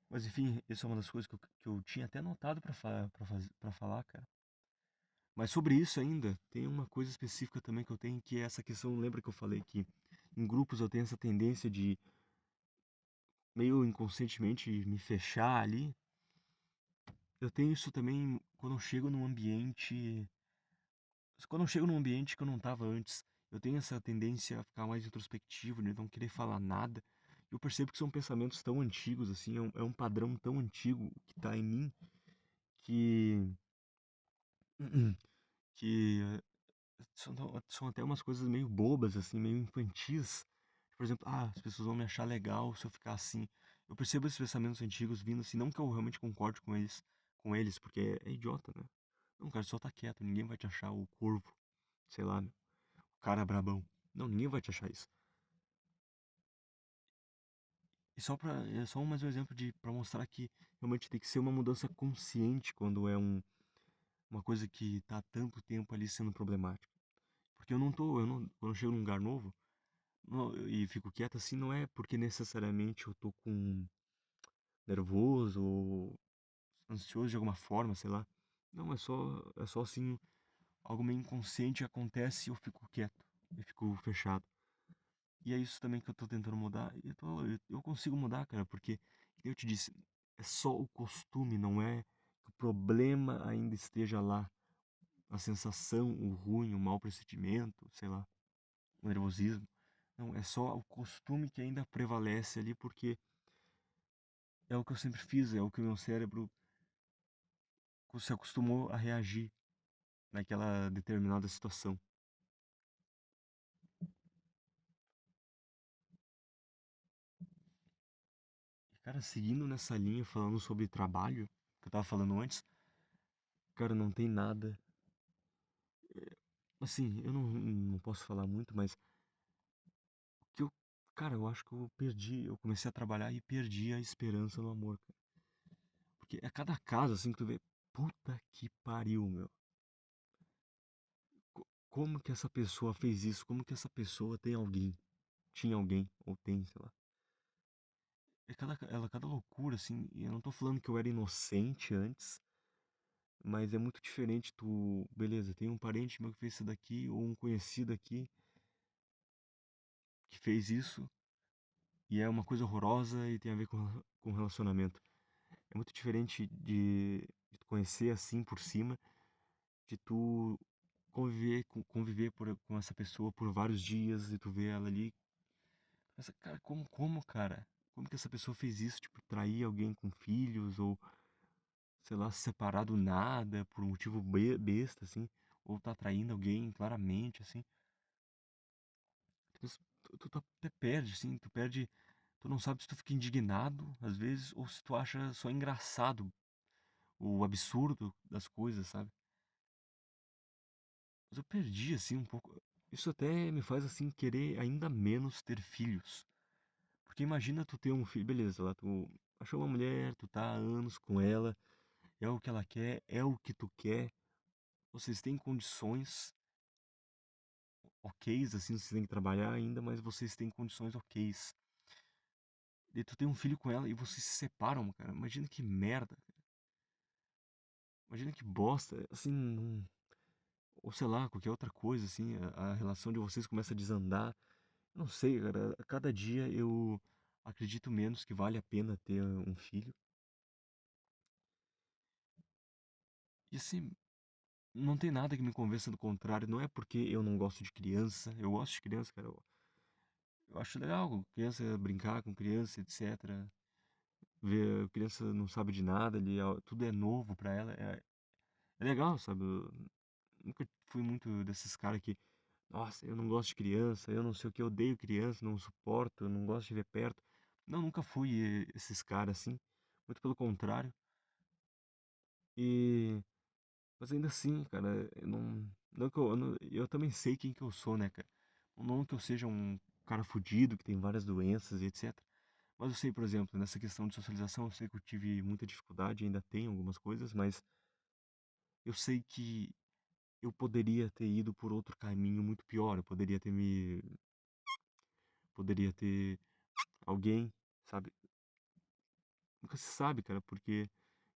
Mas enfim, isso é uma das coisas que eu tinha até anotado pra falar, cara. Mas sobre isso ainda, tem uma coisa específica também que eu tenho, que é essa questão, lembra que eu falei que em grupos eu tenho essa tendência de meio inconscientemente me fechar ali? Eu tenho isso também quando eu chego num ambiente que eu não tava antes. Eu tenho essa tendência a ficar mais introspectivo, de não querer falar nada. Eu percebo que são pensamentos tão antigos, assim, é um padrão tão antigo que tá em mim que que são até umas coisas meio bobas, assim, meio infantis. Por exemplo, as pessoas vão me achar legal se eu ficar assim. Eu percebo esses pensamentos antigos vindo assim, não que eu realmente concorde com eles, porque é idiota, né? Não, cara, só tá quieto, ninguém vai te achar o corvo, sei lá, meu, o cara brabão. Não, ninguém vai te achar isso. E é só mais um exemplo para mostrar que realmente tem que ser uma mudança consciente quando é uma coisa que tá há tanto tempo ali sendo problemática. Porque quando eu chego num lugar novo, e fico quieto assim, não é porque necessariamente eu tô com nervoso ou ansioso de alguma forma, sei lá. Não, é só assim, algo meio inconsciente acontece e eu fico quieto, eu fico fechado. E é isso também que eu tô tentando mudar. E eu consigo mudar, cara, porque, como eu te disse, é só o costume, não é que o problema ainda esteja lá. A sensação, o ruim, o mau pressentimento, sei lá, o nervosismo. Não, é só o costume que ainda prevalece ali, porque é o que eu sempre fiz, é o que o meu cérebro se acostumou a reagir. naquela determinada situação. E, cara, seguindo nessa linha, falando sobre trabalho, que eu tava falando antes, cara, não tem nada. Assim, eu não posso falar muito, mas que eu, cara, eu acho que eu perdi. Eu comecei a trabalhar e perdi a esperança no amor, cara. Porque é cada caso assim que tu vê, puta que pariu, meu. Como que essa pessoa fez isso? Como que essa pessoa tem alguém? Tinha alguém, ou tem, sei lá. Cada loucura, assim. E eu não tô falando que eu era inocente antes, mas é muito diferente tu. Beleza, tem um parente meu que fez isso daqui, ou um conhecido aqui que fez isso, e é uma coisa horrorosa e tem a ver com relacionamento. É muito diferente de tu conhecer assim por cima, de tu conviver com essa pessoa por vários dias e tu ver ela ali. Mas, cara, cara? Como que essa pessoa fez isso? Tipo, trair alguém com filhos, ou, sei lá, se separar do nada, por um motivo besta, assim, ou tá traindo alguém claramente, assim. Tu até perde, assim, tu não sabe se tu fica indignado, às vezes, ou se tu acha só engraçado o absurdo das coisas, sabe? Mas eu perdi, assim, um pouco. Isso até me faz, assim, querer ainda menos ter filhos. Porque imagina tu ter um filho, beleza, lá tu achou uma mulher, tu tá há anos com ela, é o que ela quer, é o que tu quer, vocês têm condições ok's, assim, vocês têm que trabalhar ainda, mas vocês têm condições ok's. E tu tem um filho com ela e vocês se separam, cara. Imagina que merda, cara. Imagina que bosta, assim, ou sei lá, qualquer outra coisa, assim, a relação de vocês começa a desandar. Não sei, cara, a cada dia eu acredito menos que vale a pena ter um filho. E assim, não tem nada que me convença do contrário. Não é porque eu não gosto de criança. Eu gosto de criança, cara. Eu acho legal criança brincar com criança, etc. Ver a criança não sabe de nada ali, tudo é novo pra ela. É legal, sabe? Eu nunca fui muito desses caras que, nossa, eu não gosto de criança, eu não sei o que, eu odeio criança, não suporto, eu não gosto de ver perto. Não, nunca fui esses caras assim. Muito pelo contrário. E Mas ainda assim, cara, eu não que eu também sei quem que eu sou, né, cara? Não que eu seja um cara fudido, que tem várias doenças e etc. Mas eu sei, por exemplo, nessa questão de socialização, eu sei que eu tive muita dificuldade, ainda tenho algumas coisas, mas eu sei que eu poderia ter ido por outro caminho muito pior. Poderia ter alguém, sabe? Nunca se sabe, cara, porque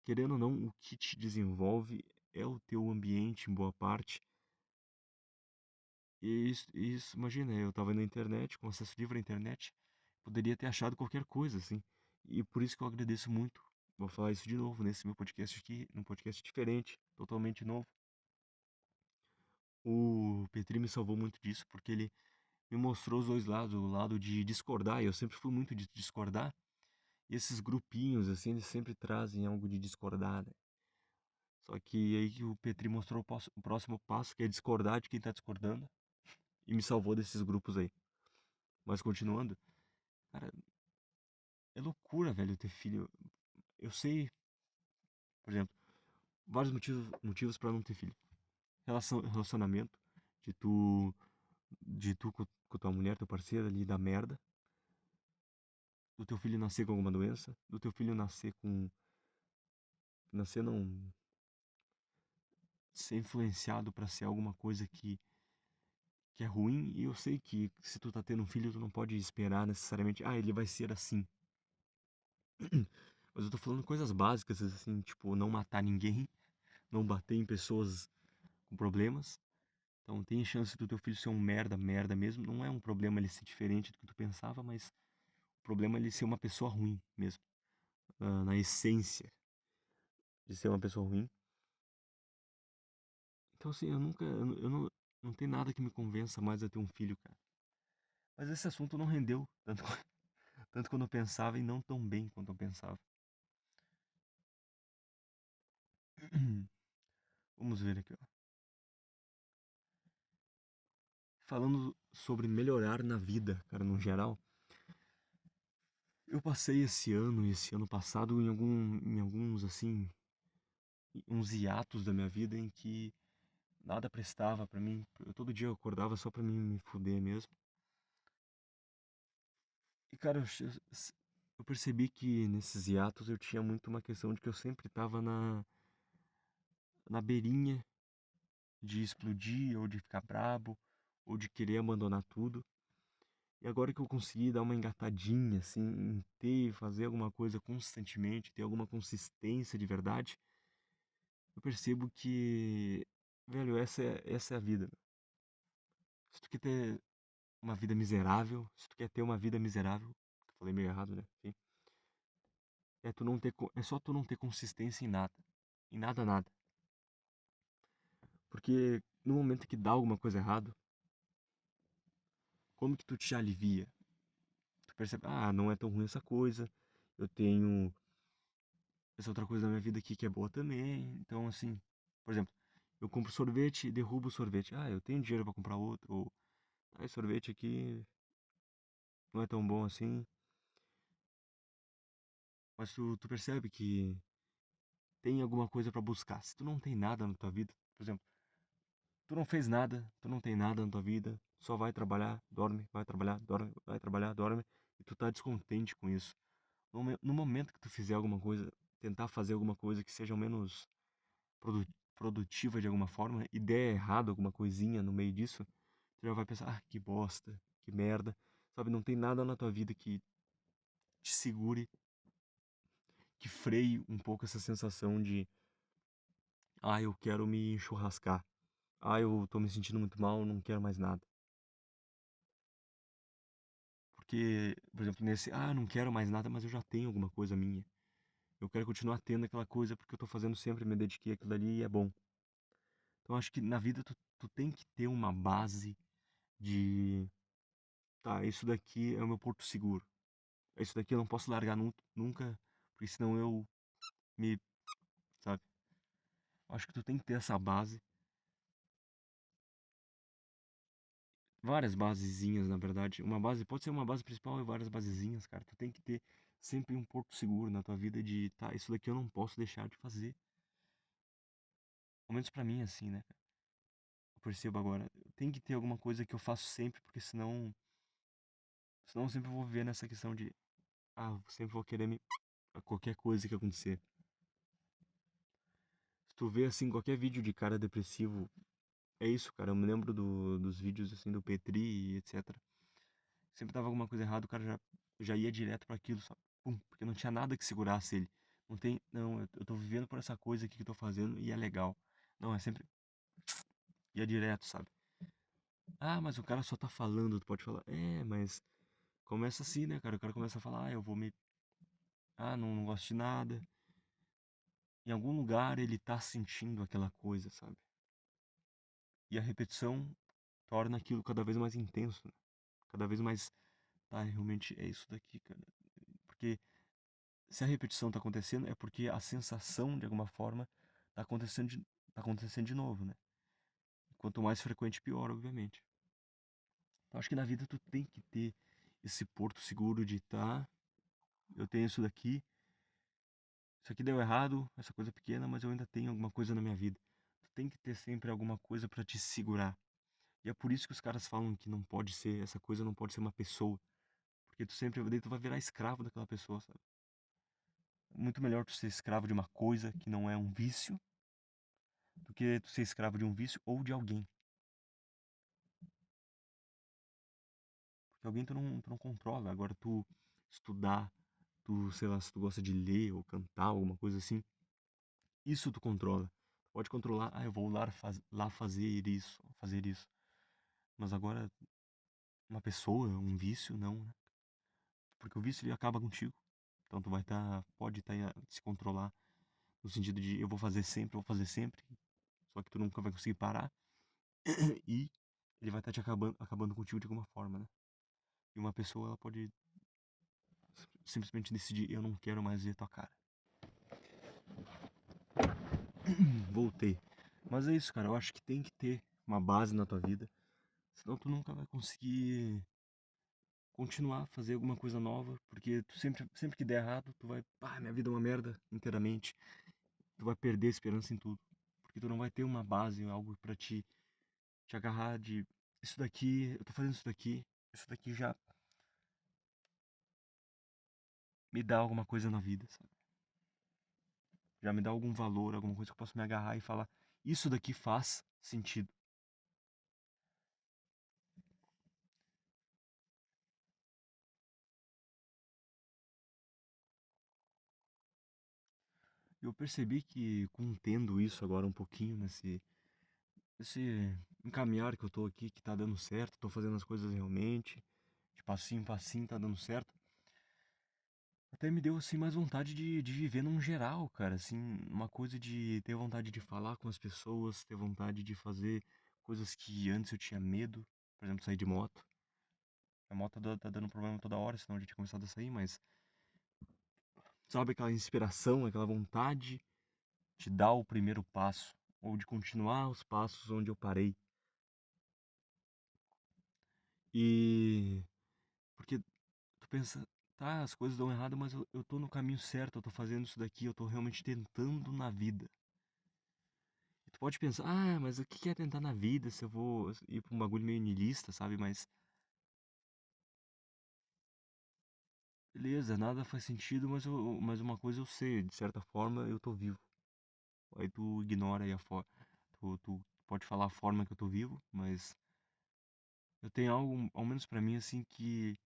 querendo ou não, o que te desenvolve é o teu ambiente em boa parte. Isso, imagina, eu tava na internet, com acesso livre à internet, poderia ter achado qualquer coisa, assim. E por isso que eu agradeço muito. Vou falar isso de novo nesse meu podcast aqui, num podcast diferente, totalmente novo. O Petri me salvou muito disso, porque ele me mostrou os dois lados, o lado de discordar, e eu sempre fui muito de discordar. E esses grupinhos, assim, eles sempre trazem algo de discordar, né? Só que aí que o Petri mostrou o próximo passo, que é discordar de quem tá discordando, e me salvou desses grupos aí. Mas continuando, cara, é loucura, velho, ter filho. Eu sei, por exemplo, vários motivos para não ter filho. Relacionamento, de tu, de tu com tua mulher, teu parceiro ali da merda, do teu filho nascer com alguma doença, do teu filho nascer não, ser influenciado para ser alguma coisa que é ruim, e eu sei que se tu tá tendo um filho, tu não pode esperar necessariamente, ele vai ser assim. Mas eu tô falando coisas básicas, assim, tipo, não matar ninguém, não bater em pessoas com problemas. Então tem chance do teu filho ser um merda, merda mesmo. Não é um problema ele ser diferente do que tu pensava, mas o problema é ele ser uma pessoa ruim mesmo. Na essência de ser uma pessoa ruim. Então assim, não tem nada que me convença mais a ter um filho, cara. Mas esse assunto não rendeu tanto, tanto quando eu pensava e não tão bem quanto eu pensava. Vamos ver aqui, ó. falando sobre melhorar na vida, cara, no geral, eu passei esse ano e esse ano passado em alguns, assim, uns hiatos da minha vida em que nada prestava pra mim. Todo dia eu acordava só pra mim me fuder mesmo. E, cara, eu percebi que nesses hiatos eu tinha muito uma questão de que eu sempre tava na beirinha de explodir, ou de ficar brabo, ou de querer abandonar tudo. E agora que eu consegui dar uma engatadinha, assim, em ter, fazer alguma coisa constantemente, ter alguma consistência de verdade, eu percebo que, velho, essa é a vida. Se tu quer ter uma vida miserável, se tu quer ter uma vida miserável, que eu falei meio errado, né? Enfim, é só tu não ter consistência em nada. Em nada, nada. Porque no momento que dá alguma coisa errado, como que tu te alivia? Tu percebe, ah, não é tão ruim essa coisa, eu tenho essa outra coisa na minha vida aqui que é boa também. Então, assim, por exemplo, eu compro sorvete e derrubo o sorvete. Ah, eu tenho dinheiro pra comprar outro. Ou, ah, esse sorvete aqui não é tão bom assim. Mas tu percebe que tem alguma coisa pra buscar. Se tu não tem nada na tua vida, por exemplo, tu não fez nada, tu não tem nada na tua vida, só vai trabalhar, dorme, vai trabalhar, dorme, vai trabalhar, dorme, e tu tá descontente com isso. No momento que tu fizer alguma coisa, tentar fazer alguma coisa que seja ao menos produ- produtiva de alguma forma e der errado alguma coisinha no meio disso, tu já vai pensar, ah, que bosta, que merda. Sabe, não tem nada na tua vida que te segure, que freie um pouco essa sensação de, ah, eu quero me enxurrascar. Ah, eu tô me sentindo muito mal, não quero mais nada. Porque, por exemplo, nesse, ah, não quero mais nada, mas eu já tenho alguma coisa minha. Eu quero continuar tendo aquela coisa porque eu tô fazendo sempre, me dediquei àquilo ali e é bom. Então acho que na vida tu tem que ter uma base de, tá, isso daqui é o meu porto seguro. Isso daqui eu não posso largar nunca, porque senão eu me, sabe? Acho que tu tem que ter essa base, várias basezinhas, na verdade. Uma base, pode ser uma base principal e várias basezinhas, cara. Tu tem que ter sempre um porto seguro na tua vida de, tá, isso daqui eu não posso deixar de fazer. Pelo menos pra mim, assim, né? Eu percebo agora. Tem que ter alguma coisa que eu faço sempre, porque senão eu sempre vou viver nessa questão de, ah, eu sempre vou querer me, a qualquer coisa que acontecer. Se tu vê, assim, qualquer vídeo de cara depressivo, é isso, cara. Eu me lembro dos vídeos, assim, do Petri e etc. Sempre dava alguma coisa errada, o cara já ia direto pra aquilo, só, pum, porque não tinha nada que segurasse ele. Não tem, não, eu tô vivendo por essa coisa aqui que eu tô fazendo e é legal. Não, é sempre, ia direto, sabe? Ah, mas o cara só tá falando, tu pode falar, é, mas começa assim, né, cara? O cara começa a falar, ah, eu vou me, ah, não gosto de nada. Em algum lugar ele tá sentindo aquela coisa, sabe? E a repetição torna aquilo cada vez mais intenso, né? Cada vez mais, tá, realmente é isso daqui, cara. Porque se a repetição tá acontecendo, é porque a sensação, de alguma forma, tá acontecendo de novo, né? Quanto mais frequente, pior, obviamente. Então, acho que na vida tu tem que ter esse porto seguro de, tá, eu tenho isso aqui deu errado, essa coisa pequena, mas eu ainda tenho alguma coisa na minha vida. Tu tem que ter sempre alguma coisa pra te segurar. E é por isso que os caras falam que não pode ser, essa coisa não pode ser uma pessoa. Porque tu sempre, daí tu vai virar escravo daquela pessoa, sabe? Muito melhor tu ser escravo de uma coisa que não é um vício do que tu ser escravo de um vício ou de alguém. Porque alguém tu não controla. Agora tu estudar, tu, sei lá, se tu gosta de ler ou cantar, alguma coisa assim, isso tu controla. Tu pode controlar, ah, eu vou lá fazer isso, fazer isso. Mas agora, uma pessoa, um vício, não, né? Porque o vício ele acaba contigo. Então tu vai estar, pode estar se controlar no sentido de eu vou fazer sempre, só que tu nunca vai conseguir parar e ele vai estar te acabando contigo de alguma forma, né? E uma pessoa ela pode simplesmente decidir eu não quero mais ver tua cara. Voltei. Mas é isso, cara, eu acho que tem que ter uma base na tua vida, Senão tu nunca vai conseguir continuar a fazer alguma coisa nova, porque tu sempre que der errado, tu vai, pá, minha vida é uma merda inteiramente. Tu vai perder a esperança em tudo, porque tu não vai ter uma base, algo pra te agarrar de isso daqui, eu tô fazendo isso daqui já me dá alguma coisa na vida, sabe? Já me dá algum valor, alguma coisa que eu posso me agarrar e falar, isso daqui faz sentido. Eu percebi que contendo isso agora um pouquinho nesse encaminhar que eu tô aqui, que tá dando certo, tô fazendo as coisas realmente, de passinho em passinho tá dando certo. Até me deu assim mais vontade de viver num geral, cara, assim, uma coisa de ter vontade de falar com as pessoas, ter vontade de fazer coisas que antes eu tinha medo, por exemplo, sair de moto. A moto tá dando problema toda hora, senão a gente tinha começado a sair, mas sabe aquela inspiração, aquela vontade de dar o primeiro passo, ou de continuar os passos onde eu parei. E porque tu pensa, tá, as coisas dão errado, mas eu tô no caminho certo, eu tô fazendo isso daqui, eu tô realmente tentando na vida. E tu pode pensar, ah, mas o que que é tentar na vida se eu vou ir pra um bagulho meio niilista, sabe? Mas, beleza, nada faz sentido, mas uma coisa eu sei, de certa forma eu tô vivo. Aí tu ignora aí a forma. Tu pode falar a forma que eu tô vivo, mas eu tenho algo, ao menos pra mim, assim, que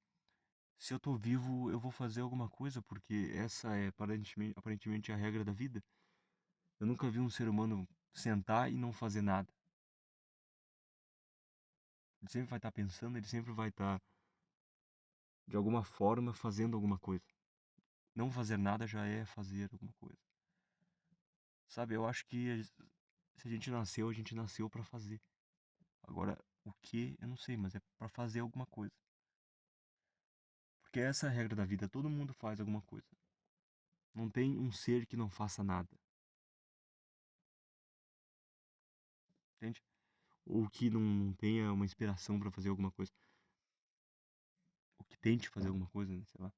se eu tô vivo, eu vou fazer alguma coisa, porque essa é aparentemente a regra da vida. Eu nunca vi um ser humano sentar e não fazer nada. Ele sempre vai estar pensando, ele sempre vai estar, de alguma forma, fazendo alguma coisa. Não fazer nada já é fazer alguma coisa. Sabe, eu acho que se a gente nasceu pra fazer. Agora, o que, eu não sei, mas é pra fazer alguma coisa. Porque essa é a regra da vida, todo mundo faz alguma coisa. Não tem um ser que não faça nada, entende? Ou que não tenha uma inspiração pra fazer alguma coisa. Ou que tente fazer alguma coisa, né? Sei lá.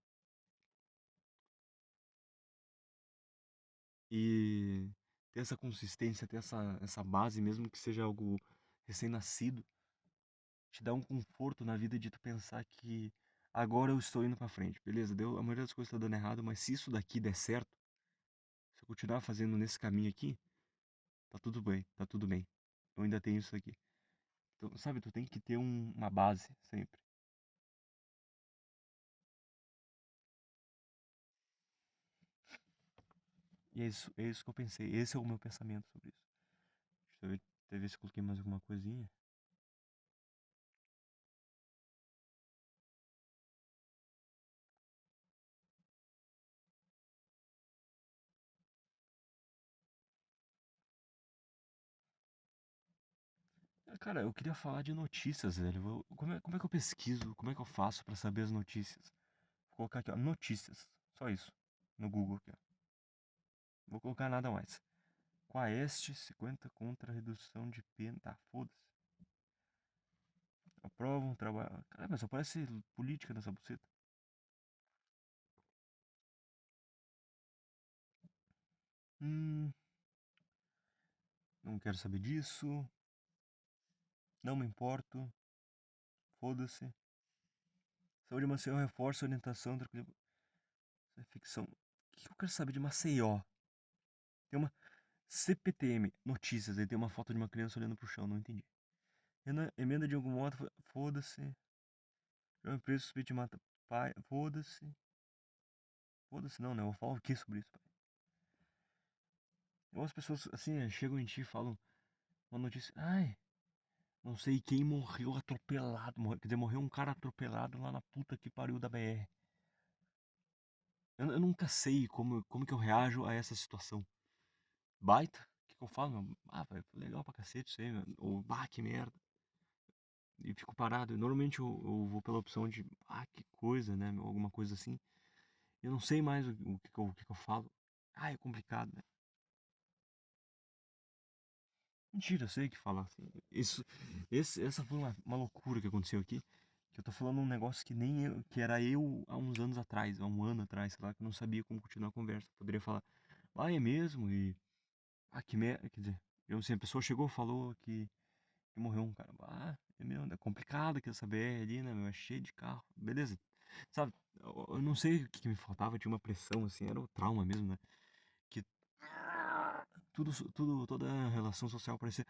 E ter essa consistência, ter essa base, mesmo que seja algo recém-nascido, te dá um conforto na vida de tu pensar que agora eu estou indo pra frente, beleza? Deu, a maioria das coisas tá dando errado, mas se isso daqui der certo, se eu continuar fazendo nesse caminho aqui, tá tudo bem, tá tudo bem. Eu ainda tenho isso aqui. Então, sabe, tu tem que ter uma base sempre. E é isso que eu pensei. Esse é o meu pensamento sobre isso. Deixa eu ver se eu coloquei mais alguma coisinha. Ah, cara, eu queria falar de notícias, velho. Como é que eu pesquiso? Como é que eu faço pra saber as notícias? Vou colocar aqui, ó, notícias. Só isso. No Google aqui, ó. Vou colocar nada mais. Quaest 50 contra a redução de pena. Tá, foda-se. Aprovam trabalho. Caramba, só parece política nessa buceta. Hum, não quero saber disso. Não me importo. Foda-se. Saúde de Maceió reforça a orientação. Isso é ficção. O que eu quero saber de Maceió? Tem uma CPTM, notícias. Aí tem uma foto de uma criança olhando pro chão. Não entendi. Emenda de algum modo. Foda-se. É uma empresa suspeita de mata pai. Foda-se. Foda-se não, né? Eu vou falar o que sobre isso, pai? Algumas pessoas, assim, chegam em ti e falam uma notícia. Ai, não sei quem morreu atropelado. Quer dizer, morreu um cara atropelado lá na puta que pariu da BR. Eu nunca sei como que eu reajo a essa situação. Baita? O que eu falo? Meu? Ah, vai, legal pra cacete isso aí, meu. Ou, bah, que merda. E fico parado. E normalmente eu vou pela opção de, ah, que coisa, né? Alguma coisa assim. Eu não sei mais o que que eu falo. Ah, é complicado, né? Mentira, eu sei o que falar, assim. Essa foi uma loucura que aconteceu aqui. Que eu tô falando um negócio que nem eu, que era eu há uns anos atrás, há um ano atrás, sei lá, que eu não sabia como continuar a conversa. Poderia falar, ah, é mesmo? E. Ah, que merda. Quer dizer, eu, assim, a pessoa chegou, falou que morreu um cara. Ah, é mesmo, é complicado que essa BR ali, né, meu? É cheio de carro. Beleza. Sabe, eu não sei o que me faltava, tinha uma pressão, assim, era o trauma mesmo, né? Que toda a relação social parecia.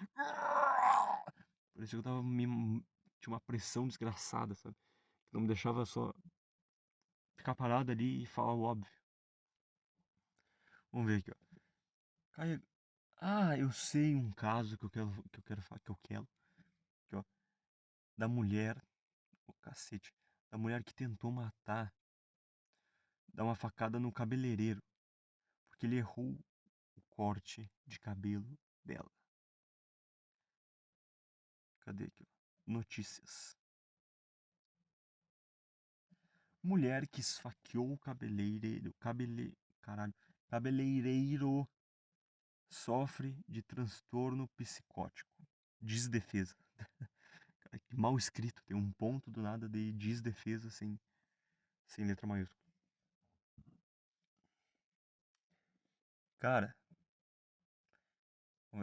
Parecia que eu tava me. Tinha uma pressão desgraçada, sabe? Que não me deixava só ficar parado ali e falar o óbvio. Vamos ver aqui, ó. Caio. Ah, eu sei um caso que eu quero falar, aqui, ó, da mulher, o cacete, da mulher que tentou matar, dar uma facada no cabeleireiro, porque ele errou o corte de cabelo dela. Cadê aqui, ó? Notícias. Mulher que esfaqueou o caralho, cabeleireiro sofre de transtorno psicótico. Desdefesa. Cara, que mal escrito, tem um ponto do nada de desdefesa sem letra maiúscula. Cara,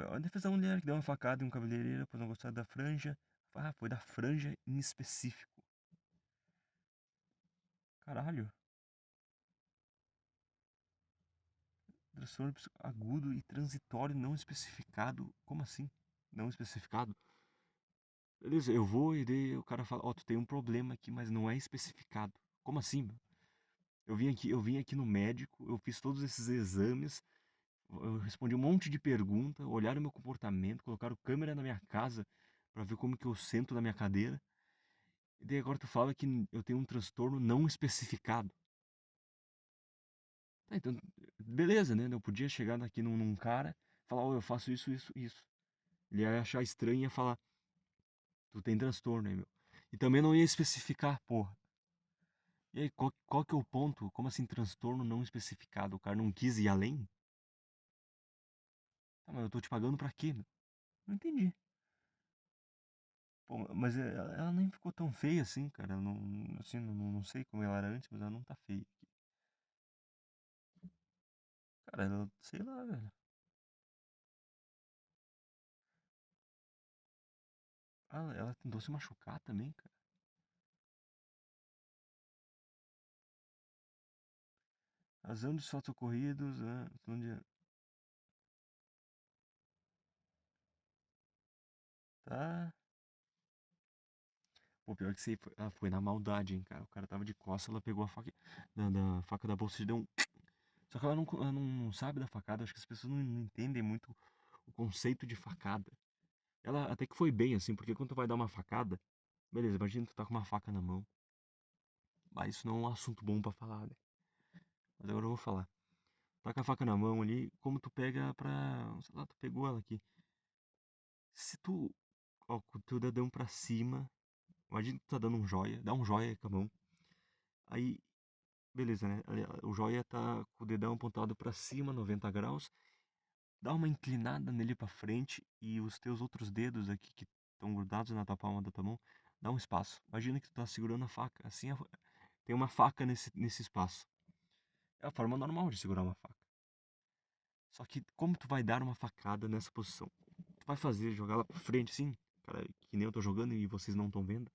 a defesa da mulher que deu uma facada em um cabeleireiro pois não gostar da franja. Ah, foi da franja em específico. Caralho. Transtorno agudo e transitório não especificado. Como assim? Não especificado? Beleza, eu vou e daí o cara fala, ó, tu tem um problema aqui, mas não é especificado. Como assim, meu? Eu vim aqui no médico, eu fiz todos esses exames, eu respondi um monte de perguntas, olharam meu comportamento, colocaram câmera na minha casa pra ver como que eu sento na minha cadeira. E daí agora tu fala que eu tenho um transtorno não especificado. Tá, então, beleza, né? Eu podia chegar aqui num cara, falar, ó, eu faço isso, isso, isso. Ele ia achar estranho e ia falar, tu tem transtorno aí, meu. E também não ia especificar, porra. E aí, qual que é o ponto? Como assim transtorno não especificado? O cara não quis ir além? Tá, mas eu tô te pagando pra quê, meu? Não entendi. Pô, mas ela nem ficou tão feia assim, cara. Não, assim, não sei como ela era antes, mas ela não tá feia. Cara, ela, sei lá, velho. Ela tentou se machucar também, cara. Razão dos fatos ocorridos, né? Tá. Pô, pior que isso aí foi na maldade, hein, cara. O cara tava de costas, ela pegou a faca da faca da bolsa e deu um. Só que ela não sabe da facada. Acho que as pessoas não entendem muito o conceito de facada. Ela até que foi bem, assim, porque quando tu vai dar uma facada, beleza, imagina tu tá com uma faca na mão. Mas isso não é um assunto bom pra falar, né? Mas agora eu vou falar. Tá com a faca na mão ali, como tu pega pra. Sei lá, tu pegou ela aqui. Se tu, ó, com o teu dedão pra cima, imagina que tu tá dando um joia, dá um joia com a mão. Aí, beleza, né? O joia tá com o dedão apontado pra cima, 90 graus. Dá uma inclinada nele pra frente e os teus outros dedos aqui que estão grudados na tua palma da tua mão, dá um espaço. Imagina que tu tá segurando a faca. Assim, tem uma faca nesse espaço. É a forma normal de segurar uma faca. Só que como tu vai dar uma facada nessa posição? Tu vai fazer, jogar ela pra frente assim, cara, que nem eu tô jogando e vocês não estão vendo.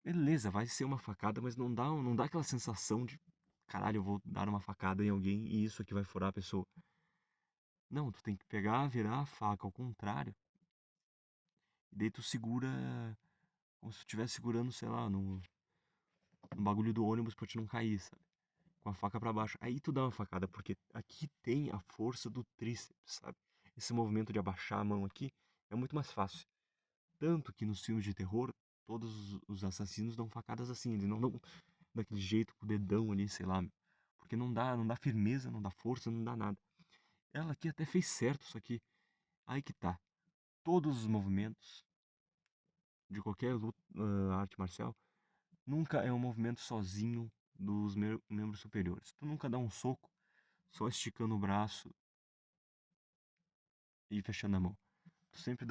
Beleza, vai ser uma facada, mas não dá aquela sensação de caralho, eu vou dar uma facada em alguém e isso aqui vai furar a pessoa. Não, tu tem que pegar, virar a faca ao contrário. E daí tu segura como se tu estivesse segurando, sei lá, no bagulho do ônibus pra te não cair, sabe? Com a faca pra baixo. Aí tu dá uma facada, porque aqui tem a força do tríceps, sabe? Esse movimento de abaixar a mão aqui é muito mais fácil. Tanto que nos filmes de terror, todos os assassinos dão facadas assim, eles não dão daquele jeito com o dedão ali, sei lá, meu. Porque não dá firmeza, não dá força, não dá nada. Ela aqui até fez certo, só que aí que tá. Todos os movimentos de qualquer arte marcial nunca é um movimento sozinho dos membros superiores. Tu nunca dá um soco só esticando o braço. e fechando a mão. Tu sempre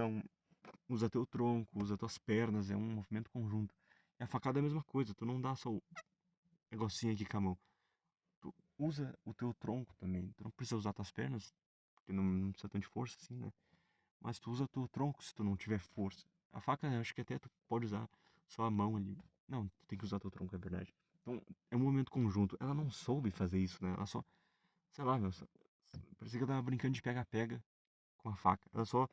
usa teu tronco, usa tuas pernas, é um movimento conjunto. E a facada é a mesma coisa, tu não dá só o negocinho aqui com a mão. Tu usa o teu tronco também. Tu não precisa usar tuas pernas, porque não precisa tanto de força assim, né? Mas tu usa o teu tronco se tu não tiver força. A faca, eu acho que até tu pode usar só a mão ali. Não, tu tem que usar teu tronco, é verdade. Então, é um movimento conjunto. Ela não soube fazer isso, né? Ela só, sei lá, meu, parecia que ela tava brincando de pega-pega com a faca. Ela só,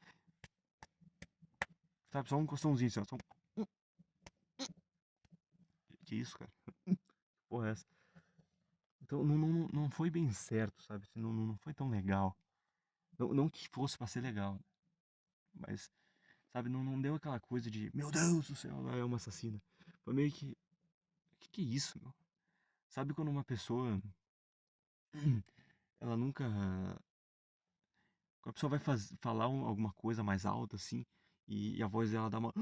sabe, só um costãozinho assim, ó. Só um... Que isso, cara? Porra, é essa? Então, não foi bem certo, sabe? Assim, não foi tão legal. Não que fosse pra ser legal, né? Mas, sabe, não deu aquela coisa de, meu Deus do céu, ela é uma assassina. Foi meio que, que é isso, meu? Sabe quando uma pessoa, ela nunca, quando a pessoa vai falar alguma coisa mais alta, assim, e a voz dela dá uma,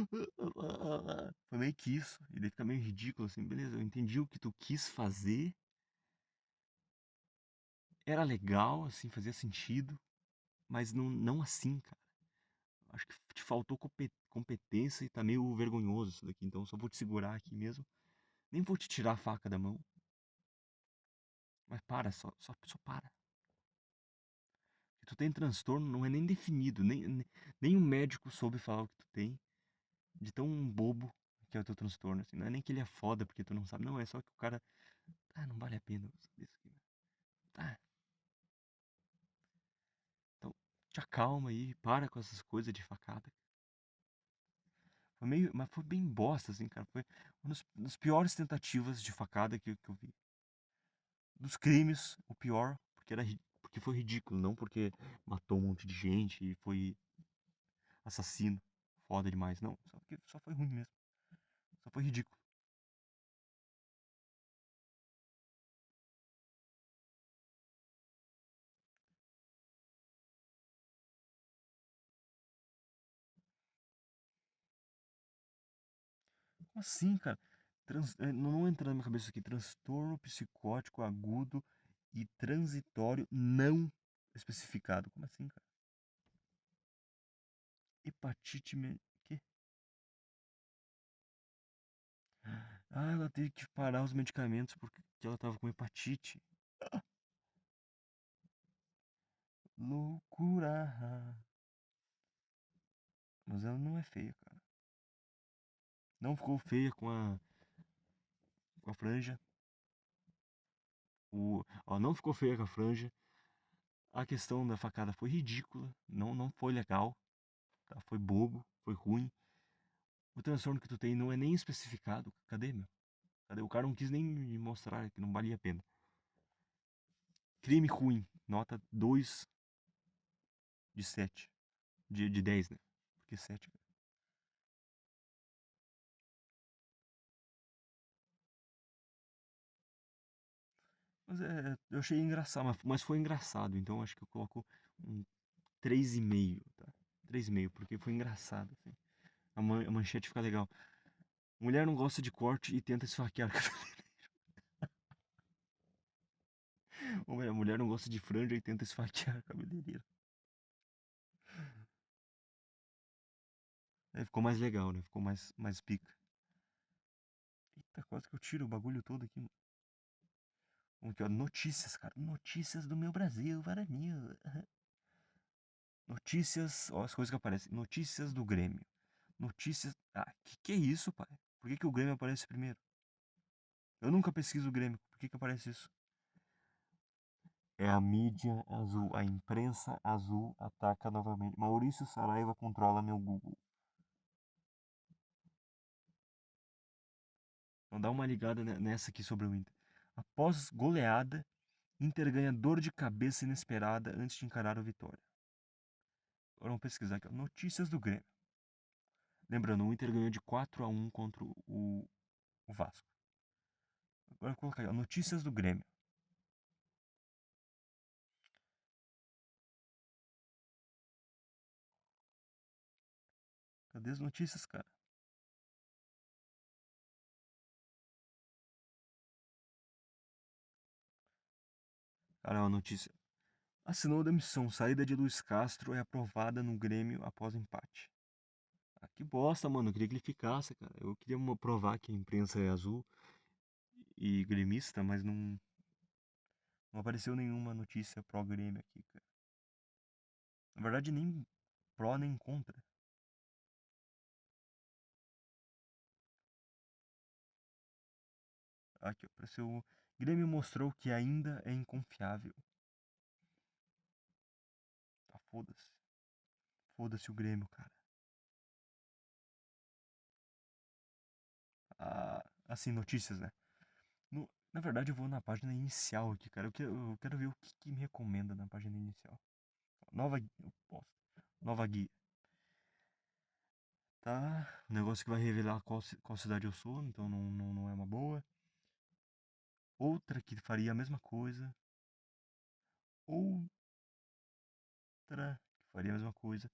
foi meio que isso, e daí fica meio ridículo, assim, beleza, eu entendi o que tu quis fazer, era legal, assim, fazia sentido, mas não assim, cara. Acho que te faltou competência e tá meio vergonhoso isso daqui, então só vou te segurar aqui mesmo. Nem vou te tirar a faca da mão, mas para, só para. Que tu tem transtorno não é nem definido, nem o médico soube falar o que tu tem, de tão bobo que é o teu transtorno, assim. Não é nem que ele é foda porque tu não sabe, não, é só que o cara, não vale a pena saber isso aqui, né? Tá, então te acalma aí, para com essas coisas de facada. Foi meio, mas foi bem bosta, assim, cara. Foi uma das piores tentativas de facada que eu vi. Dos crimes, o pior, porque foi ridículo, não porque matou um monte de gente e foi assassino, foda demais, não. Só porque só foi ruim mesmo. Só foi ridículo. Como assim, cara? Não entra na minha cabeça isso aqui. Transtorno psicótico agudo e transitório não especificado. Como assim, cara? Hepatite. Que? Ah, ela teve que parar os medicamentos porque ela tava com hepatite. Loucura. Mas ela não é feia, cara. Não ficou feia com a franja. Ó, não ficou feia com a franja. A questão da facada foi ridícula. Não foi legal. Tá? Foi bobo. Foi ruim. O transtorno que tu tem não é nem especificado. Cadê, meu? Cadê? O cara não quis nem me mostrar que não valia a pena. Crime ruim. Nota 2 de 7. De 10, né? Porque 7. Mas eu achei engraçado. Mas foi engraçado. Então acho que eu coloco um 3,5, tá? 3,5, porque foi engraçado, assim. A manchete fica legal. Mulher não gosta de corte e tenta esfaquear. Ou a mulher não gosta de franja e tenta esfaquear a cabeleireira. Aí ficou mais legal, né? Ficou mais pica. Eita, quase que eu tiro o bagulho todo aqui. Vamos aqui, ó. Notícias, cara. Notícias do meu Brasil, varonil. Notícias, ó, as coisas que aparecem. Notícias do Grêmio. Notícias. Ah, que é isso, pai? Por que o Grêmio aparece primeiro? Eu nunca pesquiso o Grêmio. Por que aparece isso? É a mídia azul. A imprensa azul ataca novamente. Maurício Saraiva controla meu Google. Então dá uma ligada nessa aqui sobre o Inter. Após goleada, Inter ganha dor de cabeça inesperada antes de encarar o Vitória. Agora vamos pesquisar aqui. Notícias do Grêmio. Lembrando, o Inter ganhou de 4-1 contra o Vasco. Agora eu vou colocar aqui. Notícias do Grêmio. Cadê as notícias, cara? Cara, é uma notícia. Assinou demissão. Saída de Luiz Castro é aprovada no Grêmio após empate. Ah, que bosta, mano. Eu queria que ele ficasse, cara. Eu queria provar que a imprensa é azul e gremista, mas não apareceu nenhuma notícia pró-Grêmio aqui, cara. Na verdade, nem pró nem contra. Aqui, ó. Apareceu. Grêmio mostrou que ainda é inconfiável. Tá, foda-se. Foda-se o Grêmio, cara. Ah, assim, notícias, né? Na verdade, eu vou na página inicial aqui, cara. Eu quero ver o que me recomenda na página inicial. Nova, eu posto. Nova guia. Tá? Um negócio que vai revelar qual cidade eu sou, então não é uma boa. Outra que faria a mesma coisa. Outra que faria a mesma coisa.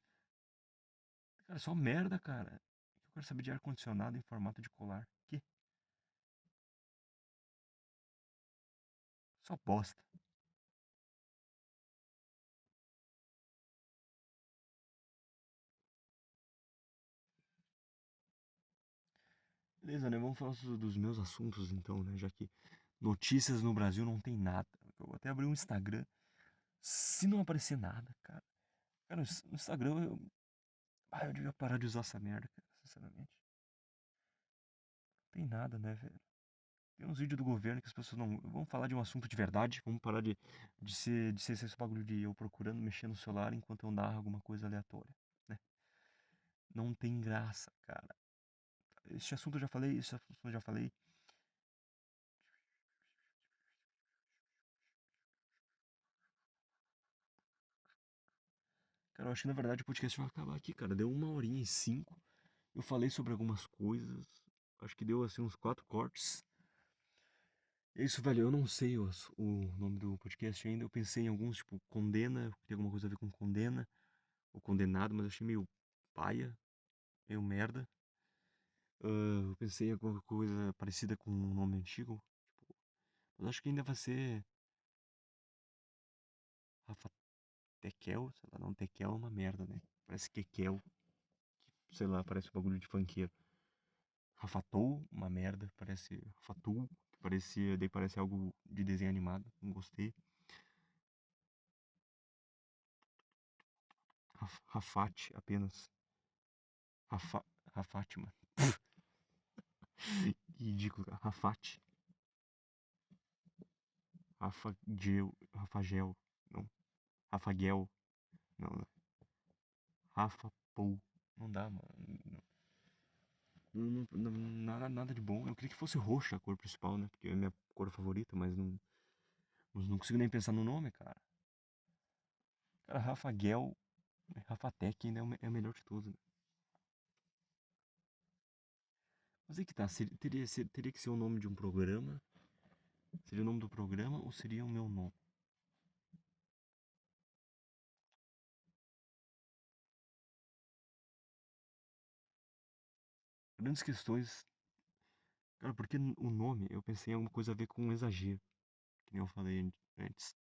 Cara, só merda, cara. Eu quero saber de ar-condicionado em formato de colar. Que? Só bosta. Beleza, né? Vamos falar dos meus assuntos então, né? Já que notícias no Brasil não tem nada. Eu vou até abrir um Instagram. Se não aparecer nada, cara. Cara, no Instagram eu devia parar de usar essa merda, cara, sinceramente. Não tem nada, né, velho? Tem uns vídeos do governo que as pessoas não. Vamos falar de um assunto de verdade. Vamos parar de ser esse bagulho de eu procurando mexer no celular enquanto eu narro alguma coisa aleatória, né? Não tem graça, cara. Esse assunto eu já falei, esse assunto eu já falei. Cara, eu acho que na verdade o podcast vai acabar aqui, cara. Deu 1h05. Eu falei sobre algumas coisas. Acho que deu assim uns 4 cortes. É isso, velho. Eu não sei o nome do podcast ainda. Eu pensei em alguns, tipo, Condena. Eu queria alguma coisa a ver com Condena. Ou Condenado, mas eu achei meio paia, meio merda. Eu pensei em alguma coisa parecida com um nome antigo. Tipo, mas acho que ainda vai ser Rafa Tekel. Sei lá, não, Tekel é uma merda, né? Parece Kekel. Que, sei lá, parece um bagulho de funkeiro. Rafatou, uma merda. Parece Rafatul. Que parecia, daí parece algo de desenho animado. Não gostei. Rafate, apenas. Rafa, Rafate, mano. Que ridículo, cara. Rafate. Rafagel. Não. Rafaguel. Não. Rafa Pou. Não dá, mano. Nada de bom. Eu queria que fosse roxa a cor principal, né? Porque é a minha cor favorita, mas não consigo nem pensar no nome, cara. Cara, Rafaguel. Rafatec ainda é o melhor de todos, né? Mas aí que tá. Teria que ser o nome de um programa. Seria o nome do programa ou seria o meu nome? Grandes questões. Cara, porque o nome, eu pensei em alguma coisa a ver com um exagero. Que nem eu falei antes.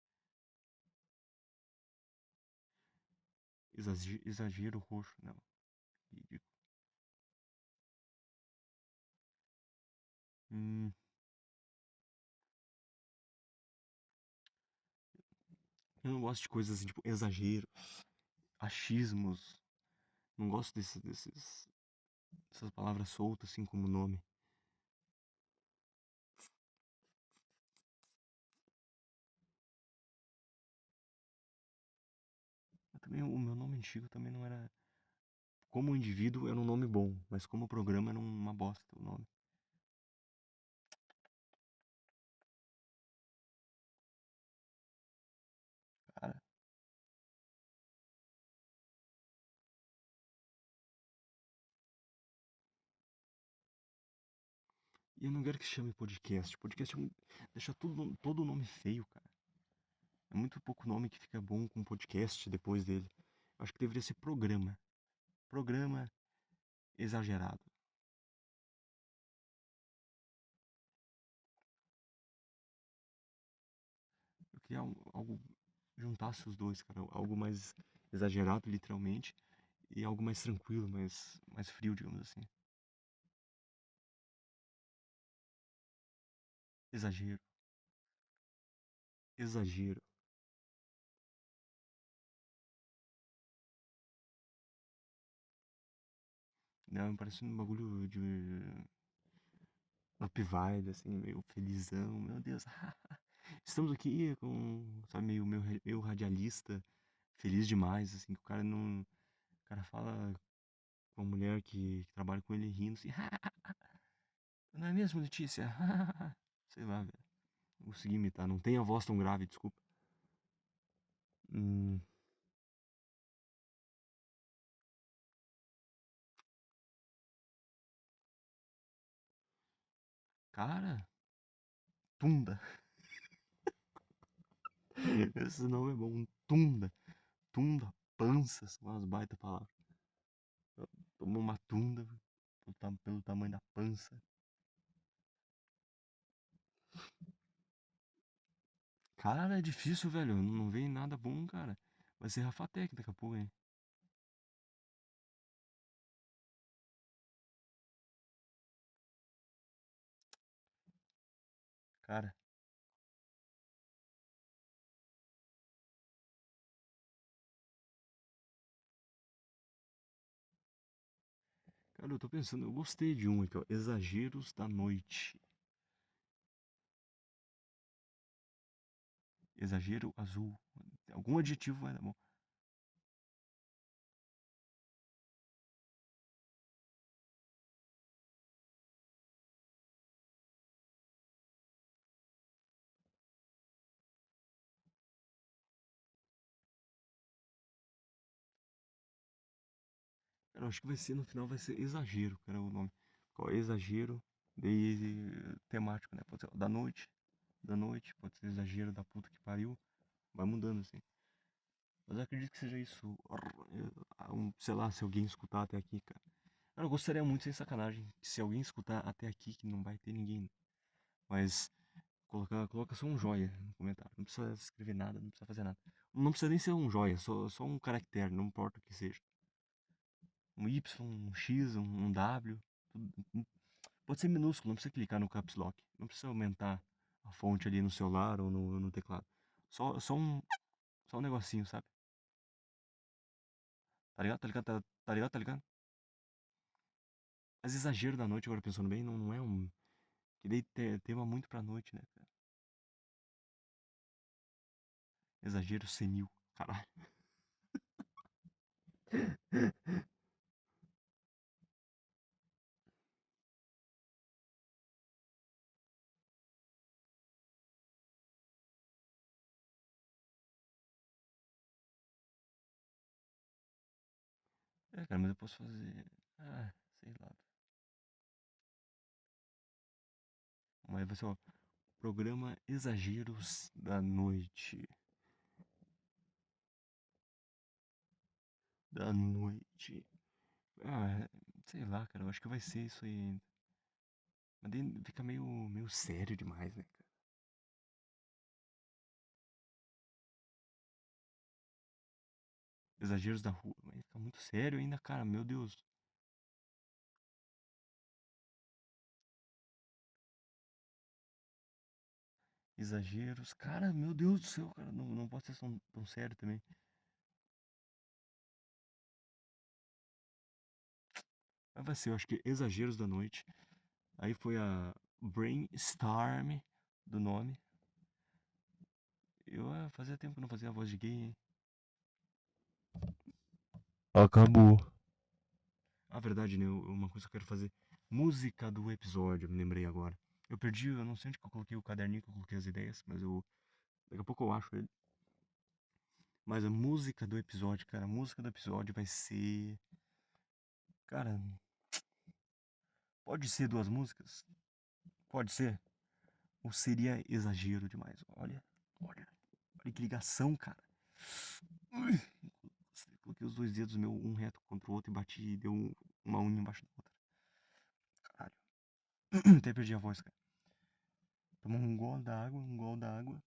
Exagero roxo, não. Ridículo. Hum, eu não gosto de coisas assim, tipo, exagero, achismos. Não gosto dessas palavras soltas, assim, como nome. Mas também o meu nome antigo também não era. Como indivíduo era um nome bom, mas como programa era uma bosta o nome. Cara, e eu não quero que chame podcast. Podcast deixa todo o nome feio, cara. É muito pouco nome que fica bom com podcast depois dele. Eu acho que deveria ser programa. Programa exagerado. Eu queria algo. juntasse os dois, cara. Algo mais exagerado, literalmente, e algo mais tranquilo, mais frio, digamos assim. Exagero, exagero. Não, parece um bagulho de up vibe, assim, meio felizão. Meu Deus, estamos aqui com, sabe, meio radialista, feliz demais, assim, que o cara não. O cara fala com a mulher que trabalha com ele rindo assim, não é mesmo, Letícia? Sei lá, velho. Não consegui imitar, não tem a voz tão grave, desculpa. Hum, cara, Tunda. Esse nome é bom, Tunda. Tunda, pança, são umas baita palavras. Tomou uma tunda pelo tamanho da pança. Cara, é difícil, velho. Não vem nada bom, cara. Vai ser Rafatec daqui a pouco, hein? Cara, cara, eu tô pensando, eu gostei de um aqui, ó. Exageros da noite. Exagero azul. Algum adjetivo vai dar bom. Cara, eu acho que vai ser, no final, vai ser exagero, cara, o nome. Qual é exagero? Daí, temático, né? Pode ser da noite, pode ser exagero da puta que pariu. Vai mudando, assim. Mas eu acredito que seja isso. Sei lá, se alguém escutar até aqui, cara. Cara, eu gostaria muito, sem sacanagem, que se alguém escutar até aqui, que não vai ter ninguém, né? Mas coloca só um joia no comentário. Não precisa escrever nada, não precisa fazer nada. Não precisa nem ser um joia, só um caractere, não importa o que seja. Um Y, um X, um W. Pode ser minúsculo, não precisa clicar no caps lock. Não precisa aumentar a fonte ali no celular ou no teclado. Só um negocinho, sabe? Tá ligado? Tá ligado? Tá ligado? Tá ligado? Mas exagero da noite, agora pensando bem, não é um. Que daí tema muito pra noite, né, cara? Exagero senil. Caralho. É, cara, mas eu posso fazer. Ah, sei lá. Mas vai ser, ó, programa Exageros da Noite. Da noite. Ah, sei lá, cara, eu acho que vai ser isso aí. Mas daí fica meio sério demais, né, cara? Exageros da rua. Mas fica muito sério ainda, cara, meu Deus. Exageros. Cara, meu Deus do céu, cara. Não pode ser tão sério também. Mas vai ser, eu acho que Exageros da Noite. Aí foi a Brainstorm do nome. Eu fazia tempo que não fazia a voz de gay, hein? Acabou. A verdade, né? Uma coisa que eu quero fazer. Música do episódio, me lembrei agora. Eu não sei onde que eu coloquei o caderninho que eu coloquei as ideias, mas eu. Daqui a pouco eu acho ele. Mas a música do episódio, cara, a música do episódio vai ser. Cara, pode ser duas músicas? Pode ser? Ou seria exagero demais? Olha que ligação, cara. Ui, coloquei os dois dedos meu, um reto contra o outro e bati e deu uma unha embaixo da outra. Caralho. Até perdi a voz, cara. Tomar um gole da água, um gole da água.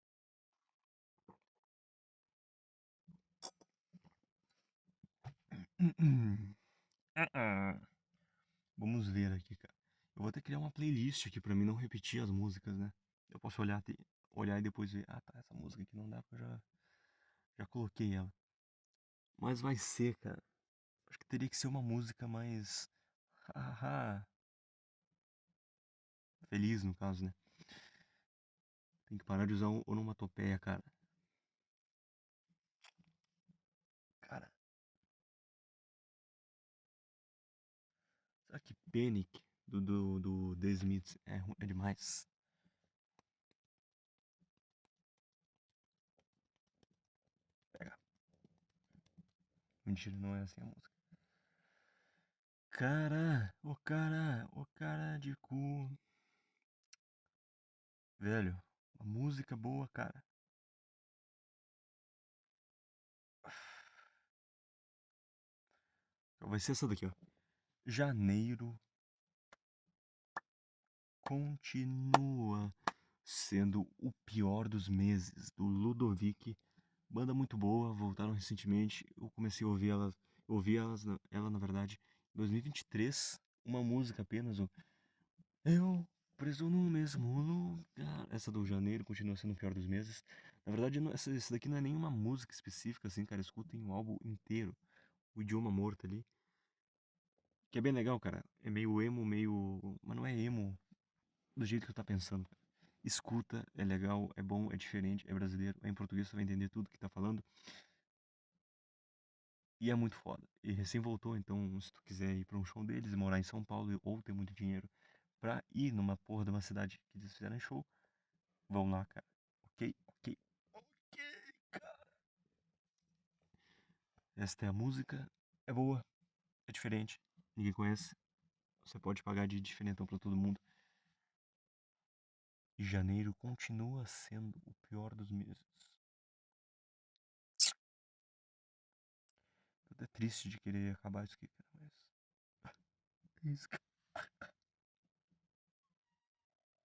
Vamos ver aqui, cara. Eu vou até criar uma playlist aqui pra mim não repetir as músicas, né? Eu posso olhar e depois ver. Ah, tá, essa música aqui não dá porque eu já coloquei ela. Mas vai ser, cara. Acho que teria que ser uma música mais. Haha. Feliz, no caso, né? Tem que parar de usar onomatopeia, cara. Cara, será que Panic do The Smiths é demais? Pega. Mentira, não é assim a música. O cara de cu. Velho, uma música boa, cara. Vai ser essa daqui, ó. Janeiro continua sendo o pior dos meses, do Ludovic. Banda muito boa, voltaram recentemente. Eu comecei a ouvi ela na verdade, em 2023. Uma música apenas, ó. Eu preso no mesmo lugar. Essa do Janeiro continua sendo o pior dos meses. Na verdade, essa daqui não é nenhuma música específica, assim, cara. Escutem o álbum inteiro. O idioma morto ali. Que é bem legal, cara. É meio emo, meio. Mas não é emo do jeito que tu tá pensando. Escuta, é legal, é bom, é diferente, é brasileiro, é em português, tu vai entender tudo que tá falando. E é muito foda. E recém voltou, então se tu quiser ir pra um show deles, morar em São Paulo ou ter muito dinheiro pra ir numa porra de uma cidade que eles fizeram show, vão lá, cara. Ok? Ok? Ok, cara. Esta é a música. É boa, é diferente. Ninguém conhece. Você pode pagar de diferentão pra todo mundo. E janeiro continua sendo o pior dos meses. Tô até triste de querer acabar isso aqui, cara, mas. É isso, cara.